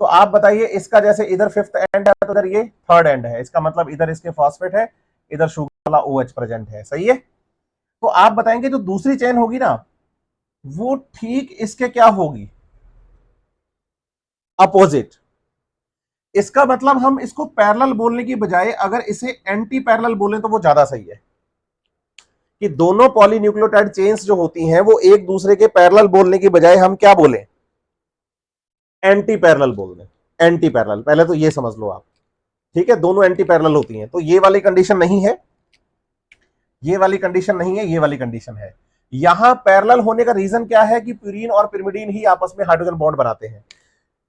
तो आप बताइए, इसका जैसे इधर फिफ्थ एंड है तो इधर ये थर्ड एंड है, इसका मतलब इधर इसके फॉस्फेट है, इधर शुगर वाला OH प्रेजेंट है। सही है? तो आप बताएंगे जो दूसरी चेन होगी ना, वो ठीक इसके क्या होगी? अपोजिट। इसका मतलब हम इसको पैरेलल बोलने की बजाय अगर इसे एंटी पैरेलल बोले तो वो ज्यादा सही है। कि दोनों पॉलीन्यूक्लियोटाइड चेन्स जो होती हैं वो एक दूसरे के पैरेलल बोलने की बजाय हम क्या बोले? एंटी पैरेलल बोल दें। एंटी पैरेलल, पहले तो ये समझ लो आप। ठीक है, दोनों एंटी पैरेलल होती हैं। तो ये वाली कंडीशन नहीं है, ये वाली कंडीशन नहीं है, ये वाली कंडीशन है। यहां पैरेलल होने का रीजन क्या है? कि प्यूरीन और पिरिमिडीन ही आपस में हाइड्रोजन बॉन्ड बनाते हैं।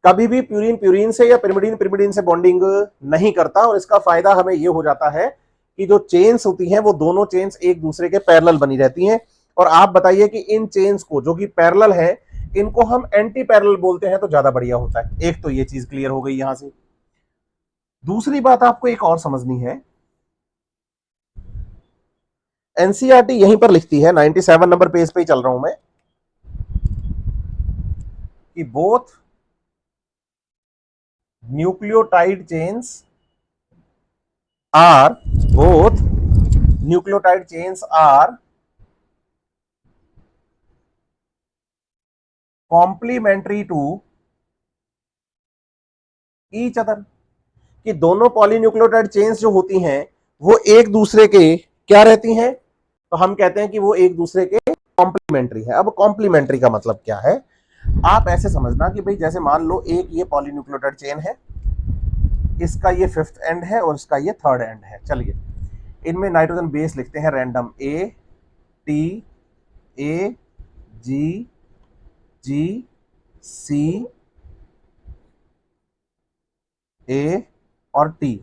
कभी भी प्यूरीन प्यूरीन से या पिरिमिडीन पिरिमिडीन से बॉन्डिंग नहीं करता। और इसका फायदा हमें यह हो जाता है कि जो चेन्स होती हैं वो दोनों चेन्स एक दूसरे के पैरेलल बनी रहती हैं। और आप बताइए कि इन चेन्स को जो कि पैरेलल है, इनको हम एंटी पैरेलल बोलते हैं तो ज्यादा बढ़िया होता है। एक तो ये चीज क्लियर हो गई यहां से। दूसरी बात आपको एक और समझनी है। एनसीईआरटी यहीं पर लिखती है, 97 नंबर पेज पे ही चल रहा हूं मैं, कि both nucleotide chains are, both nucleotide chains are complementary to each other. कि दोनों पॉलीन्यूक्लियोटाइड चेन्स जो होती हैं वो एक दूसरे के क्या रहती हैं? तो हम कहते हैं कि वो एक दूसरे के कॉम्प्लीमेंट्री है। अब कॉम्प्लीमेंट्री का मतलब क्या है? आप ऐसे समझना कि भाई जैसे मान लो एक ये पॉलीन्यूक्लियोटाइड चेन है, इसका ये फिफ्थ एंड है और इसका ये थर्ड एंड है। चलिए इनमें नाइट्रोजन बेस लिखते हैं random, A T A G G C A और T।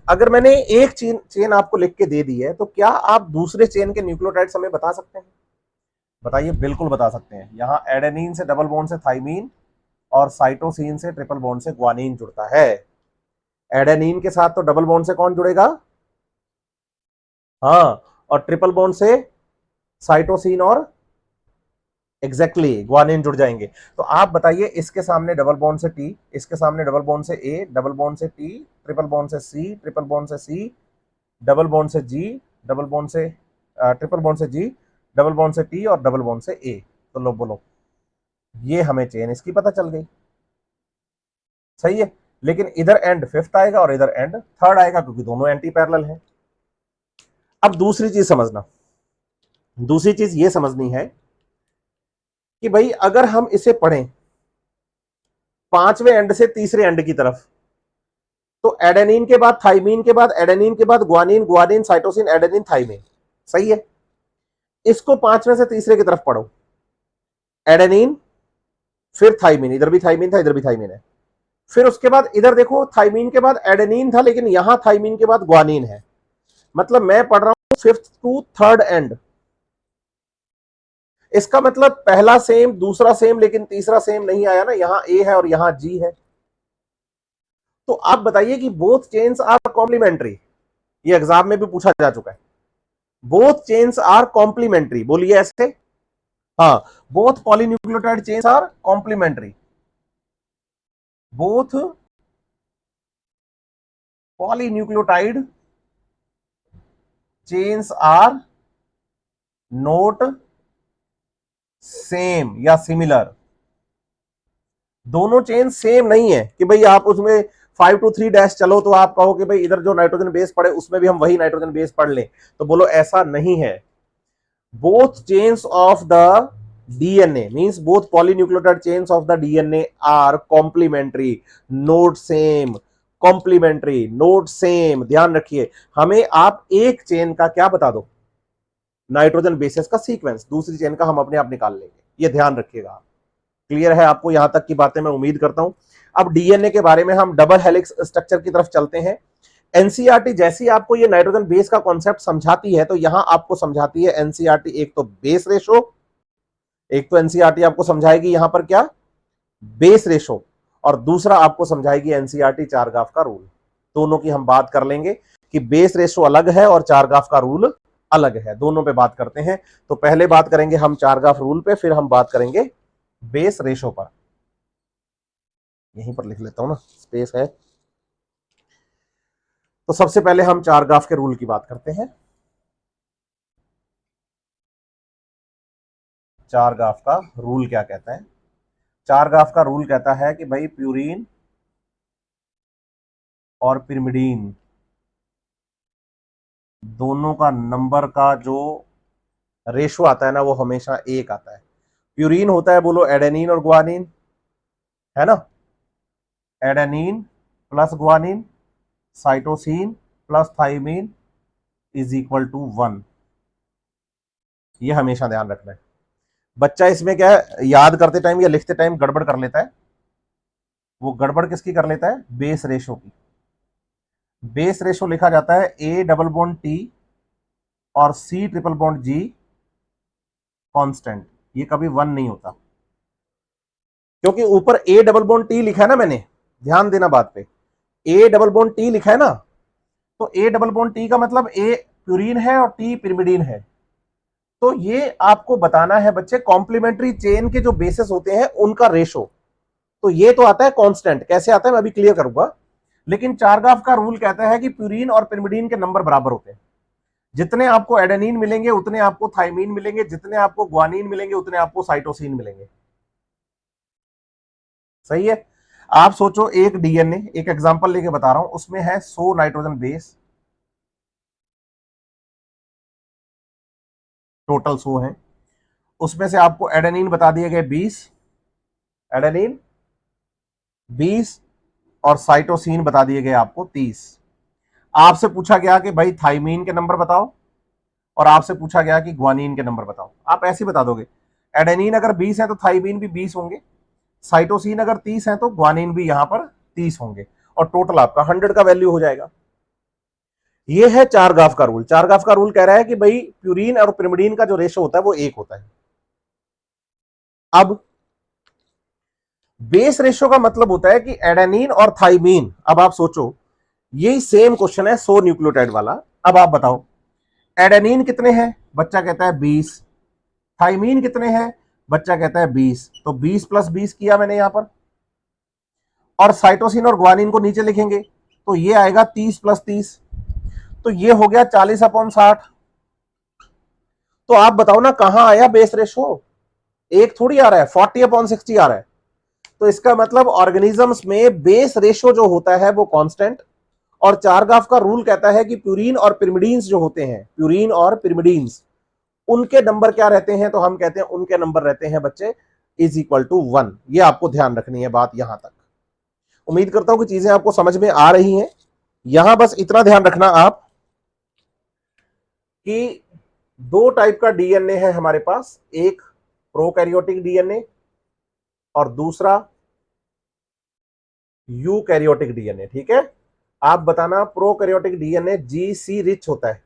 अगर मैंने एक चेन आपको लिख के दे दी है तो क्या आप दूसरे चेन के न्यूक्लियोटाइड्स हमें बता सकते हैं? बताइए। बिल्कुल बता सकते हैं। यहां एडेनिन से डबल बॉन्ड से थाइमीन और साइटोसिन से ट्रिपल बॉन्ड से ग्वानिन जुड़ता है। एडेनिन के साथ तो डबल बॉन्ड से कौन जुड़ेगा? हाँ, और ट्रिपल बॉन्ड से साइटोसिन और एग्जैक्टली ग्वानिन जुड़ जाएंगे। तो आप बताइए, इसके सामने डबल बॉन्ड से T, इसके सामने डबल बॉन्ड से A, डबल बॉन्ड से T, ट्रिपल बॉन्ड से C, ट्रिपल बॉन्ड से C, डबल बॉन्ड से G, डबल बॉन्ड से ट्रिपल बॉन्ड से G, डबल बॉन्ड से T और डबल बॉन्ड से A। तो लो बोलो, ये हमें चेन इसकी पता चल गई। सही है। लेकिन इधर एंड फिफ्थ आएगा और इधर एंड थर्ड आएगा क्योंकि दोनों एंटी पैरेलल हैं। अब दूसरी चीज समझना, दूसरी चीज ये समझनी है कि भाई अगर हम इसे पढ़ें पांचवें एंड से तीसरे एंड की तरफ, तो एडेनिन के बाद थाइमीन के बाद एडेनिन के बाद guanine, guanine cytosine adenine thymine. सही है। इसको पांचवें से तीसरे की तरफ पढ़ो, एडेनिन फिर थाइमीन, इधर भी थाइमीन था इधर भी थाइमीन है। फिर उसके बाद इधर देखो, थाइमीन के बाद एडेनिन था लेकिन यहां थाइमीन के बाद ग्वानिन है। मतलब मैं पढ़ रहा हूं फिफ्थ टू थर्ड एंड। इसका मतलब पहला सेम दूसरा सेम लेकिन तीसरा सेम नहीं आया ना, यहां A है और यहां G है। तो आप बताइए कि बोथ चेन्स आर कॉम्प्लीमेंट्री। ये एग्जाम में भी पूछा जा चुका है। बोथ चेन्स आर कॉम्प्लीमेंट्री, बोलिए ऐसे। हाँ, both polynucleotide chains are complementary. Both polynucleotide chains are not same या सिमिलर। दोनों चेन सेम नहीं है कि भाई आप उसमें 5 to 3 डैश चलो तो आप कहो कि भाई इधर जो नाइट्रोजन बेस पड़े उसमें भी हम वही नाइट्रोजन बेस पढ़ लें। तो बोलो ऐसा नहीं है। Both chains of the DNA means both polynucleotide chains of the DNA are complementary, not same, complementary not same. ध्यान रखिए, हमें आप एक चेन का क्या बता दो, नाइट्रोजन बेसेस का सीक्वेंस, दूसरी चेन का हम अपने आप निकाल लेंगे, ये ध्यान रखिएगा। क्लियर है आपको यहां तक की बातें, मैं उम्मीद करता हूं। अब डीएनए के बारे में हम डबल हेलिक्स स्ट्रक्चर की तरफ चलते हैं। एनसीईआरटी जैसी आपको ये नाइट्रोजन बेस का कॉन्सेप्ट समझाती है, तो यहां आपको समझाती है एनसीईआरटी एक तो बेस रेशो, एक तो एनसीईआरटी आपको समझाएगी यहां पर क्या, बेस रेशो, और दूसरा आपको समझाएगी एनसीईआरटी चारगाफ का रूल। दोनों की हम बात कर लेंगे कि बेस रेशो अलग है और चारगाफ का रूल अलग है, दोनों पे बात करते हैं। तो पहले बात करेंगे हम चारगाफ रूल पे, फिर हम बात करेंगे बेस रेशो पर। यहीं पर लिख लेता हूं ना, स्पेस है। तो सबसे पहले हम चारगाफ के रूल की बात करते हैं। चारगाफ का रूल क्या कहता है? चारगाफ का रूल कहता है कि भाई प्यूरीन और पिरिमिडीन दोनों का नंबर का जो रेशो आता है ना, वो हमेशा एक आता है। प्यूरीन होता है, बोलो, एडेनिन और ग्वानिन, है ना, adenine plus guanine, cytosine plus thymine is equal to 1। ये हमेशा ध्यान रखना है। बच्चा इसमें क्या है, याद करते टाइम या लिखते टाइम गड़बड़ कर लेता है। वो गड़बड़ किसकी कर लेता है? बेस रेशो की। बेस रेशो लिखा जाता है ए डबल बॉन्ड टी और सी ट्रिपल बॉन्ड जी कांस्टेंट। ये कभी 1 नहीं होता, क्योंकि ऊपर ए डबल बॉन्ड टी लिखा है ना मैंने, ध्यान देना बात पे, ए डबल बॉन्ड टी लिखा है ना, तो ए डबल बॉन्ड टी का मतलब ए प्यूरिन है और टी पिरिमिडीन है। तो ये आपको बताना है बच्चे, कॉम्प्लीमेंट्री चेन के जो बेसिस होते हैं उनका रेशो। तो ये तो आता है कांस्टेंट, कैसे आता है मैं अभी क्लियर करूंगा। लेकिन चारगाफ का रूल कहता है कि प्यूरिन और पिरिमिडीन के नंबर बराबर होते हैं। जितने आपको एडेनिन मिलेंगे उतने आपको थाइमीन मिलेंगे, जितने आपको ग्वानिन मिलेंगे उतने आपको साइटोसिन मिलेंगे। सही है। आप सोचो, एक डीएनए, एक एग्जांपल लेके बता रहा हूं, उसमें है 100 नाइट्रोजन बेस, टोटल 100 है। उसमें से आपको एडेनिन बता दिए गए 20, एडेनिन 20, और साइटोसिन बता दिए गए आपको 30। आपसे पूछा गया कि भाई थाइमीन के नंबर बताओ, और आपसे पूछा गया कि ग्वानिन के नंबर बताओ। आप ऐसे ही बता दोगे, एडेनिन अगर 20 है तो थाइमीन भी 20 होंगे, साइटोसिन अगर 30 है तो ग्वानिन भी यहां पर 30 होंगे, और टोटल आपका 100 का वैल्यू हो जाएगा। ये है चारगाफ का रूल। चारगाफ का रूल कह रहा है कि भाई प्यूरिन और पिरिमिडीन का जो रेशो होता है वो एक होता है। अब बेस रेशो का मतलब होता है कि एडेनिन और थाइमीन, अब आप सोचो, यही सेम क्वेश्चन है 100 न्यूक्लियोटाइड वाला। अब आप बताओ, एडेनिन कितने हैं? बच्चा कहता है 20। थाइमीन कितने हैं? बच्चा कहता है 20। तो 20 प्लस 20 किया मैंने यहां पर, और साइटोसिन और ग्वानिन को नीचे लिखेंगे तो ये आएगा 30 प्लस 30, तो ये हो गया 40/60। तो आप बताओ ना, कहां आया बेस रेशो? एक थोड़ी आ रहा है, 40/60 आ रहा है। तो इसका मतलब ऑर्गेनिजम्स में बेस रेशो जो होता है वो कांस्टेंट। और चारगाफ का रूल कहता है कि प्यूरिन और पिरिमिडीन्स जो होते हैं, प्यूरिन और पिरिमिडीन्स, उनके नंबर क्या रहते हैं? तो हम कहते हैं उनके नंबर रहते हैं बच्चे इज इक्वल टू 1। ये आपको ध्यान रखनी है बात यहां तक। उम्मीद करता हूं कि चीजें आपको समझ में आ रही हैं। यहां बस इतना ध्यान रखना आप कि दो टाइप का डीएनए है हमारे पास, एक प्रोकैरियोटिक डीएनए और दूसरा यूकैरियोटिक डीएनए। ठीक है, आप बताना, प्रोकैरियोटिक डीएनए जीसी रिच होता है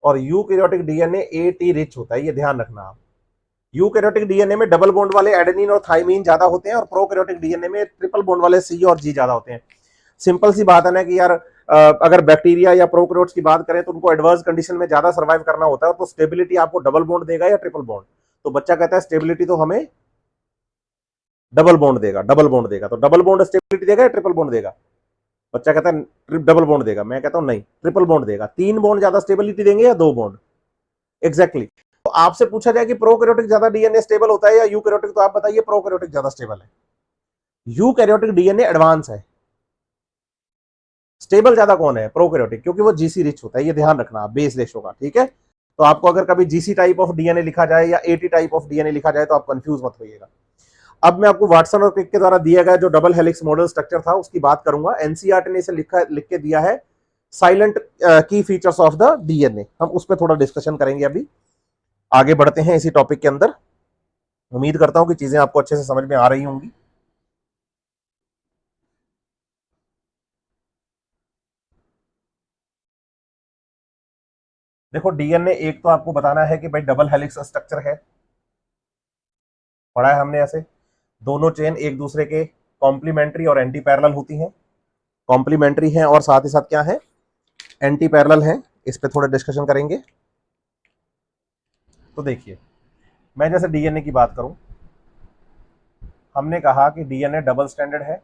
और यूकैरियोटिक डीएनए एटी रिच होता है, ये ध्यान रखना आप। यूकैरियोटिक डीएनए में डबल बॉन्ड वाले एडेनिन और थाइमीन ज्यादा होते हैं, और प्रोकैरियोटिक डीएनए में ट्रिपल बॉन्ड वाले सी और जी ज्यादा होते हैं। सिंपल सी बात है ना कि यार, अगर बैक्टीरिया या प्रोकैरियोट्स की बात करें तो उनको एडवर्स कंडीशन में ज्यादा सर्वाइव करना होता है, तो स्टेबिलिटी आपको डबल बॉन्ड देगा या ट्रिपल बॉन्ड? तो बच्चा कहता है स्टेबिलिटी तो हमें डबल बॉन्ड देगा, डबल बॉन्ड देगा। तो डबल बॉन्ड स्टेबिलिटी देगा या ट्रिपल बॉन्ड देगा? बच्चा कहता है डबल बॉन्ड देगा, मैं कहता हूं नहीं, ट्रिपल बॉन्ड देगा। 3 बॉन्ड ज्यादा स्टेबिलिटी देंगे या 2 बॉन्ड? एग्जैक्टली। तो आपसे पूछा जाए कि प्रोकैरियोटिक ज्यादा डीएनए स्टेबल होता है या यूकैरियोटिक, तो आप बताइए प्रोकैरियोटिक ज्यादा स्टेबल है। यूकैरियोटिक डीएनए एडवांस है, स्टेबल ज्यादा कौन है? प्रोकैरियोटिक, क्योंकि वो जीसी रिच होता है, ये ध्यान रखना बेस रेशो का। ठीक है, तो आपको अगर कभी जीसी टाइप ऑफ डीएनए लिखा जाए या एटी टाइप ऑफ डीएनए लिखा जाए तो आप कंफ्यूज मत होइएगा। अब मैं आपको वाटसन और क्रिक के द्वारा दिया गया जो डबल हेलिक्स मॉडल स्ट्रक्चर था उसकी बात करूंगा। एनसीईआरटी ने इसे लिख के दिया है साइलेंट की फीचर्स ऑफ द डीएनए। हम उस पर थोड़ा डिस्कशन करेंगे। अभी आगे बढ़ते हैं इसी टॉपिक के अंदर। उम्मीद करता हूं कि चीजें आपको अच्छे से समझ में आ रही होंगी। देखो डीएनए एक तो आपको बताना है कि भाई डबल हेलिक्स स्ट्रक्चर है, पढ़ा है हमने ऐसे। दोनों चेन एक दूसरे के कॉम्प्लीमेंट्री और एंटी पैरेलल होती हैं। कॉम्प्लीमेंट्री हैं और साथ ही साथ क्या है, एंटी पैरेलल हैं। इस पे थोड़ा डिस्कशन करेंगे। तो देखिए, मैं जैसे डीएनए की बात करूं, हमने कहा कि डीएनए डबल स्टैंडर्ड है,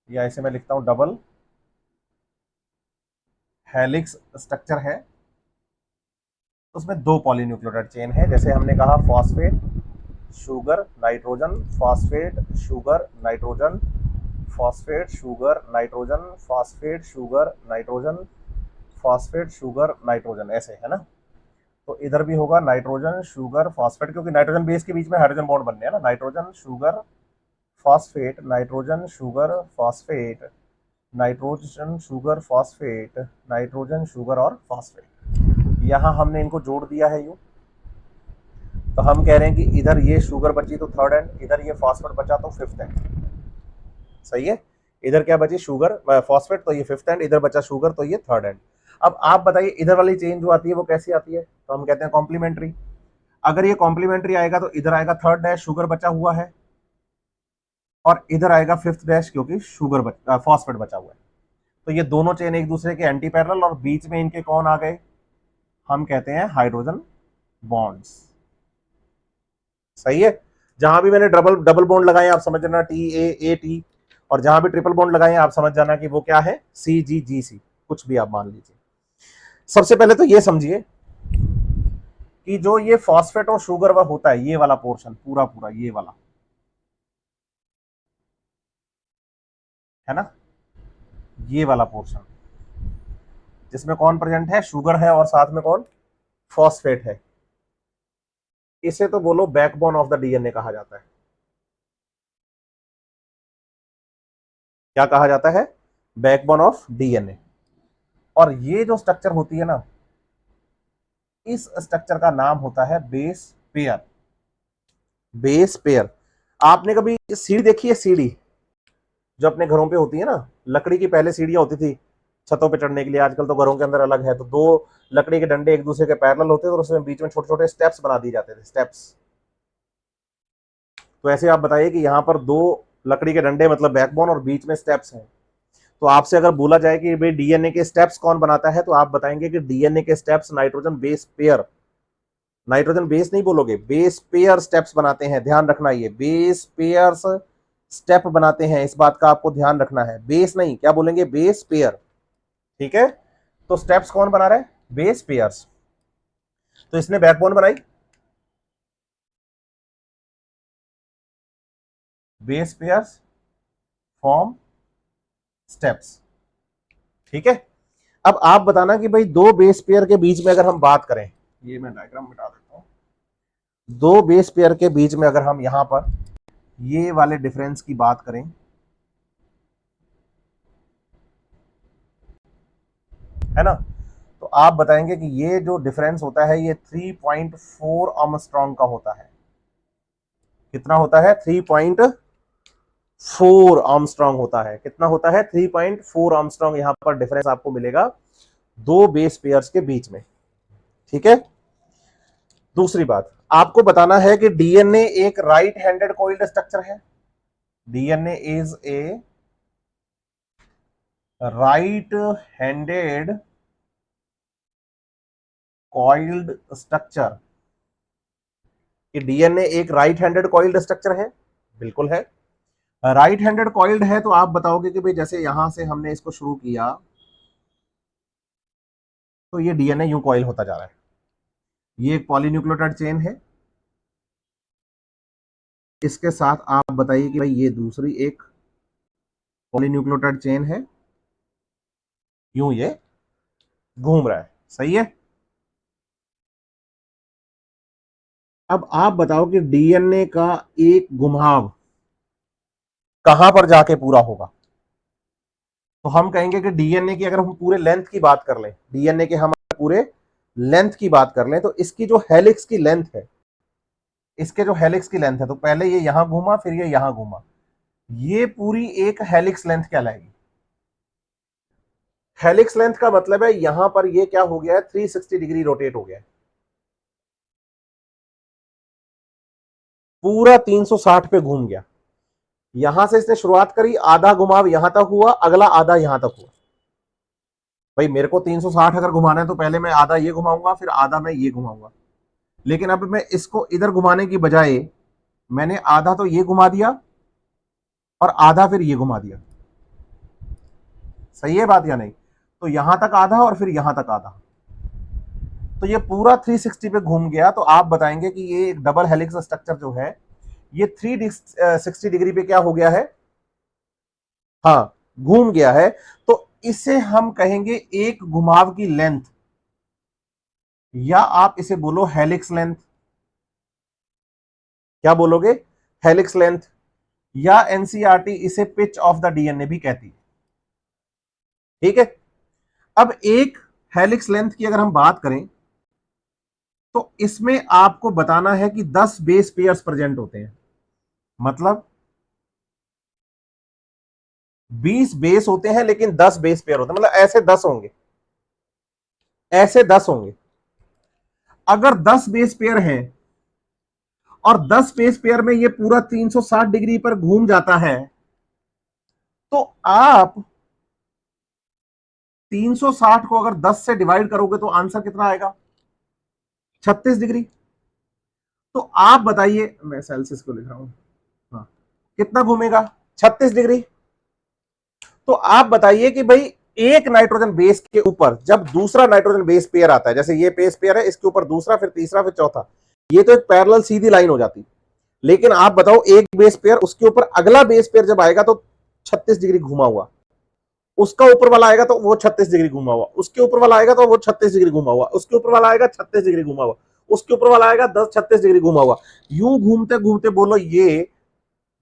या इसे मैं लिखता हूं डबल हेलिक्स स्ट्रक्चर है। उसमें दो पॉलीन्यूक्लियोटाइड चेन है, जैसे हमने कहा phosphate sugar nitrogen, phosphate sugar nitrogen, phosphate sugar nitrogen, phosphate sugar nitrogen, phosphate sugar nitrogen, ऐसे है ना। तो इधर भी होगा नाइट्रोजन शुगर फॉस्फेट, क्योंकि नाइट्रोजन बेस के बीच में हाइड्रोजन बॉन्ड बनने हैं ना। Nitrogen sugar phosphate, nitrogen sugar phosphate, nitrogen sugar phosphate, nitrogen sugar और फॉस्फेट। यहां हमने इनको जोड़ दिया है यूं। तो हम कह रहे हैं कि इधर ये शुगर बची तो थर्ड एंड, इधर ये फॉस्फेट बचा तो फिफ्थ एंड। सही है। इधर क्या बची, शुगर फॉस्फेट, तो ये फिफ्थ एंड, इधर बचा शुगर तो ये थर्ड एंड। अब आप बताइए इधर वाली चेन जो आती है वो कैसी आती है, तो हम कहते हैं कॉम्प्लीमेंट्री। अगर ये कॉम्प्लीमेंट्री आएगा तो इधर आएगा थर्ड डैश, शुगर बचा हुआ है, और इधर आएगा फिफ्थ डैश क्योंकि शुगर फॉस्फेट बचा हुआ है। तो ये दोनों चेन एक दूसरे के एंटी पैरेलल, और बीच में इनके कौन आ गए, हम कहते हैं हाइड्रोजन बॉन्ड्स। सही है। जहां भी मैंने डबल डबल बॉन्ड लगाए आप समझ जाना टी ए टी, और जहां भी ट्रिपल बॉन्ड लगाए आप समझ जाना कि वो क्या है, सी जी जी सी, कुछ भी आप मान लीजिए। सबसे पहले तो ये समझिए कि जो ये फॉस्फेट और शुगर वह होता है, ये वाला पोर्शन पूरा पूरा ये वाला है ना, ये वाला पोर्शन जिसमें कौन प्रेजेंट है, शुगर है और साथ में कौन, फॉस्फेट है। इसे तो बोलो बैकबोन ऑफ द डीएनए कहा जाता है। क्या कहा जाता है, बैकबोन ऑफ डीएनए। और ये जो स्ट्रक्चर होती है ना, इस स्ट्रक्चर का नाम होता है बेस पेयर। Base pair. आपने कभी सीढ़ी देखी है, सीढ़ी जो अपने घरों पे होती है ना, लकड़ी की पहले सीढ़ियां होती थी छतों पे चढ़ने के लिए, आजकल तो घरों के अंदर अलग है। तो दो लकड़ी के डंडे एक दूसरे के पैरेलल होते थे और उसमें बीच में छोटे छोटे स्टेप्स बना दिए जाते थे, स्टेप्स। तो ऐसे आप बताइए कि यहाँ पर दो लकड़ी के डंडे मतलब बैकबोन और बीच में स्टेप्स हैं। तो आपसे अगर बोला जाए कि भाई डीएनए के स्टेप्स कौन बनाता है, तो आप बताएंगे कि डीएनए के steps nitrogen base pair, nitrogen base नहीं बोलोगे, बेस पेयर स्टेप्स बनाते हैं। ध्यान रखना, ये बेस पेयर्स स्टेप बनाते हैं, इस बात का आपको ध्यान रखना है। बेस नहीं, क्या बोलेंगे, बेस पेयर। ठीक है। तो स्टेप्स कौन बना रहा है, बेस पेयर्स। तो इसने बैकबोन बनाई, बेस पेयर्स फॉर्म स्टेप्स। ठीक है। अब आप बताना कि भाई दो बेस पेयर के बीच में अगर हम बात करें, ये मैं डायग्राम मिटा देता हूं। दो बेस पेयर के बीच में अगर हम यहां पर ये वाले डिफरेंस की बात करें, है ना, तो आप बताएंगे कि ये जो डिफरेंस होता है ये 3.4 आर्मस्ट्रांग का होता है। कितना होता है, 3.4 आर्मस्ट्रांग होता है। कितना होता है, 3.4 आर्मस्ट्रांग यहां पर डिफरेंस आपको मिलेगा दो बेस पेयर्स के बीच में। ठीक है। दूसरी बात आपको बताना है कि डीएनए एक राइट हैंडेड कॉइल्ड स्ट्रक्चर है। DNA is A right handed coiled structure. कि डीएनए एक राइट हैंडेड कॉइल्ड स्ट्रक्चर है, बिल्कुल है। राइट हैंडेड कॉइल्ड है, तो आप बताओगे कि भाई जैसे यहां से हमने इसको शुरू किया तो ये डीएनए यूं कॉइल होता जा रहा है। ये एक पॉलीन्यूक्लियोटाइड चेन है, इसके साथ आप बताइए कि भाई ये दूसरी एक पॉलीन्यूक्लियोटाइड चेन है, यूं ये घूम रहा है, सही है। अब आप बताओ कि डीएनए का एक घुमाव कहां पर जाके पूरा होगा। तो हम कहेंगे कि डीएनए की अगर हम पूरे लेंथ की बात कर लें, डीएनए के हम पूरे लेंथ की बात कर लें, तो इसकी जो हेलिक्स की लेंथ है, इसके जो हेलिक्स की लेंथ है, तो पहले ये यहां घूमा, फिर ये यहां घूमा, ये पूरी एक हेलिक्स लेंथ कहलाएगी। हेलिक्स लेंथ का मतलब है यहां पर ये क्या हो गया है, 360 डिग्री रोटेट हो गया है, पूरा 360 पे घूम गया। यहां से इसने शुरुआत करी, आधा घुमाव यहां तक हुआ, अगला आधा यहां तक हुआ। भाई मेरे को 360 अगर घुमाना है तो पहले मैं आधा ये घुमाऊंगा, फिर आधा मैं ये घुमाऊंगा। लेकिन अब मैं इसको इधर घुमाने की बजाय मैंने आधा तो ये घुमा दिया और आधा फिर ये घुमा दिया। सही है बात या नहीं? तो यहां तक आधा और फिर यहां तक आधा, तो ये पूरा 360 पे घूम गया। तो आप बताएंगे कि ये एक डबल हेलिक्स स्ट्रक्चर जो है, ये 360 डिग्री पे क्या हो गया है, हाँ घूम गया है। तो इसे हम कहेंगे एक घुमाव की लेंथ, या आप इसे बोलो हेलिक्स लेंथ। क्या बोलोगे? हेलिक्स लेंथ, या एनसीईआरटी इसे पिच ऑफ द डीएनए भी कहती है। ठीक है। अब एक हेलिक्स लेंथ की अगर हम बात करें, तो इसमें आपको बताना है कि 10 बेस पेयर्स प्रेजेंट होते हैं। मतलब 20 बेस होते हैं लेकिन 10 बेस पेयर होते हैं, मतलब ऐसे 10 होंगे, ऐसे 10 होंगे। अगर 10 बेस पेयर हैं और 10 बेस पेयर में ये पूरा 360 डिग्री पर घूम जाता है, तो आप 360 को अगर 10 से डिवाइड करोगे तो आंसर कितना आएगा? 36 डिग्री। तो आप बताइए, मैं सेल्सियस को लिख रहा हूं, हाँ, कितना घूमेगा? 36 डिग्री। तो आप बताइए कि भाई एक नाइट्रोजन बेस के ऊपर जब दूसरा नाइट्रोजन बेस पेयर आता है, जैसे ये बेस पेयर है, इसके ऊपर दूसरा, फिर तीसरा, फिर चौथा, ये तो एक पैरेलल सीधी लाइन हो जाती। लेकिन आप बताओ एक बेस पेयर, उसके ऊपर अगला बेस पेयर जब आएगा तो 36 डिग्री घुमा हुआ, उसका ऊपर वाला आएगा तो वो 36 डिग्री घुमा हुआ, उसके ऊपर वाला आएगा तो वो 36 डिग्री घुमा हुआ, उसके ऊपर वाला आएगा 36 डिग्री घुमा हुआ, उसके ऊपर वाला आएगा 36 डिग्री घुमा हुआ। यूं घूमते घूमते बोलो ये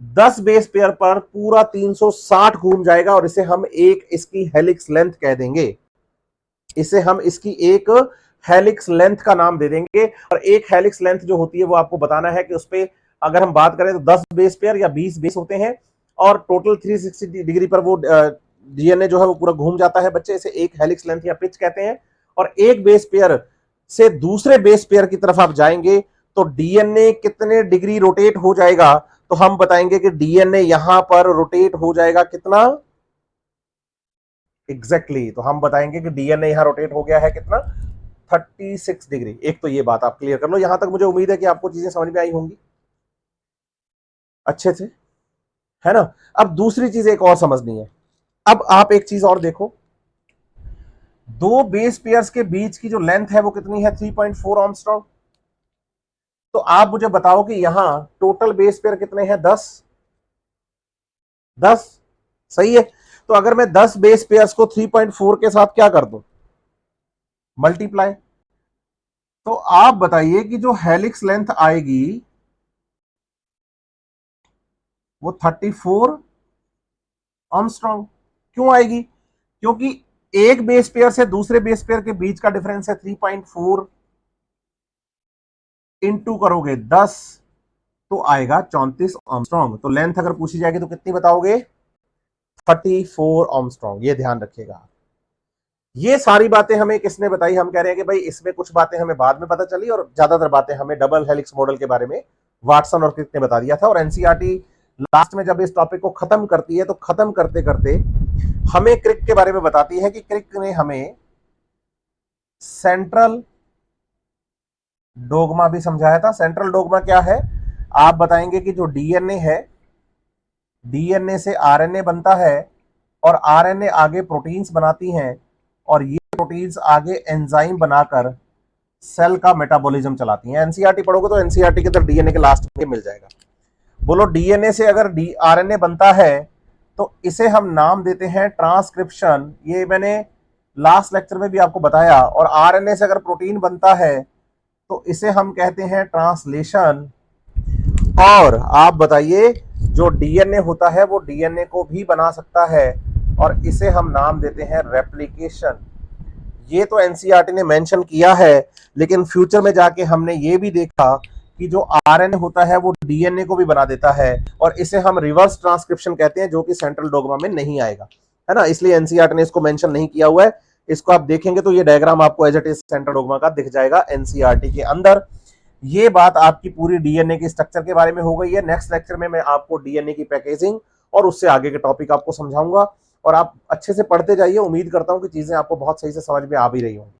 10 बेस पेयर पर पूरा 360 घूम जाएगा, और इसे हम एक इसकी हेलिक्स लेंथ कह देंगे। इसे हम इसकी एक हेलिक्स लेंथ का नाम दे देंगे। और एक हेलिक्स लेंथ जो होती है वो आपको बताना है कि उस पर अगर हम बात करें तो 10 बेस पेयर या 20 बेस होते हैं, और टोटल 360 डिग्री पर वो डीएनए जो है वो पूरा घूम जाता है बच्चे। इसे एक हेलिक्स लेंथ या पिच कहते हैं। और एक बेस पेयर से दूसरे बेस पेयर की तरफ आप जाएंगे तो डीएनए कितने डिग्री रोटेट हो जाएगा, तो हम बताएंगे कि डीएनए यहां पर रोटेट हो जाएगा कितना, एग्जैक्टली exactly। तो हम बताएंगे कि डीएनए यहां रोटेट हो गया है कितना, 36 डिग्री। एक तो ये बात आप क्लियर कर लो, यहां तक मुझे उम्मीद है कि आपको चीजें समझ में आई होंगी अच्छे से, है ना। अब दूसरी चीज एक और समझनी है। अब आप एक चीज और देखो, दो बेस पेयर्स के बीच की जो लेंथ है वो कितनी है, 3.4 आर्मस्ट्रांग। तो आप मुझे बताओ कि यहां टोटल बेस पेयर कितने हैं, 10। 10, सही है। तो अगर मैं 10 बेस पेयर्स को 3.4 के साथ क्या कर दूं, मल्टीप्लाई, तो आप बताइए कि जो हेलिक्स लेंथ आएगी वो 34 आर्मस्ट्रांग। क्यों आएगी? क्योंकि एक बेस पेयर से दूसरे बेस पेयर के बीच का डिफरेंस है 3.4, इंटू करोगे 10 तो आएगा 34 आर्मस्ट्रांग। तो लेंथ अगर पूछी जाएगी तो कितनी बताओगे, 34 आर्मस्ट्रांग। ये ध्यान रखिएगा। ये सारी बातें हमें किसने बताई? हम कह रहे हैं कि भाई इसमें कुछ बातें हमें बाद में पता चली, और ज्यादातर बातें हमें डबल हेलिक्स मॉडल के बारे में वाटसन और क्रिक ने बता दिया था। और एनसीईआरटी लास्ट में जब इस टॉपिक को खत्म करती है तो खत्म करते करते हमें क्रिक के बारे में बताती है कि क्रिक ने हमें सेंट्रल डोगमा भी समझाया था। सेंट्रल डोगमा क्या है? आप बताएंगे कि जो डीएनए है, डीएनए से आरएनए बनता है, और आरएनए आगे प्रोटीन्स बनाती हैं, और ये प्रोटीन्स आगे एंजाइम बनाकर सेल का मेटाबॉलिज्म चलाती हैं। एनसीईआरटी पढ़ोगे तो एनसीईआरटी के तरफ डीएनए के लास्ट में मिल जाएगा। बोलो डीएनए से अगर आरएनए बनता है तो इसे हम नाम देते हैं ट्रांसक्रिप्शन। ये मैंने लास्ट लेक्चर में भी आपको बताया। और आरएनए से अगर प्रोटीन बनता है तो इसे हम कहते हैं ट्रांसलेशन। और आप बताइए, जो डीएनए होता है वो डीएनए को भी बना सकता है और इसे हम नाम देते हैं रेप्लिकेशन। ये तो एनसीईआरटी ने मेंशन किया है, लेकिन फ्यूचर में जाके हमने ये भी देखा कि जो आरएनए होता है वो डीएनए को भी बना देता है, और इसे हम रिवर्स ट्रांसक्रिप्शन कहते हैं, जो कि सेंट्रल डोग्मा में नहीं आएगा, है ना। इसलिए एनसीईआरटी ने इसको मेंशन नहीं किया हुआ है। इसको आप देखेंगे तो ये डायग्राम आपको as it is central dogma का दिख जाएगा एनसीईआरटी के अंदर। ये बात आपकी पूरी डीएनए के स्ट्रक्चर के बारे में हो गई है। नेक्स्ट लेक्चर में मैं आपको डीएनए की पैकेजिंग और उससे आगे के टॉपिक आपको समझाऊंगा, और आप अच्छे से पढ़ते जाइए। उम्मीद करता हूं कि चीजें आपको बहुत सही से समझ में आ भी रही होंगी।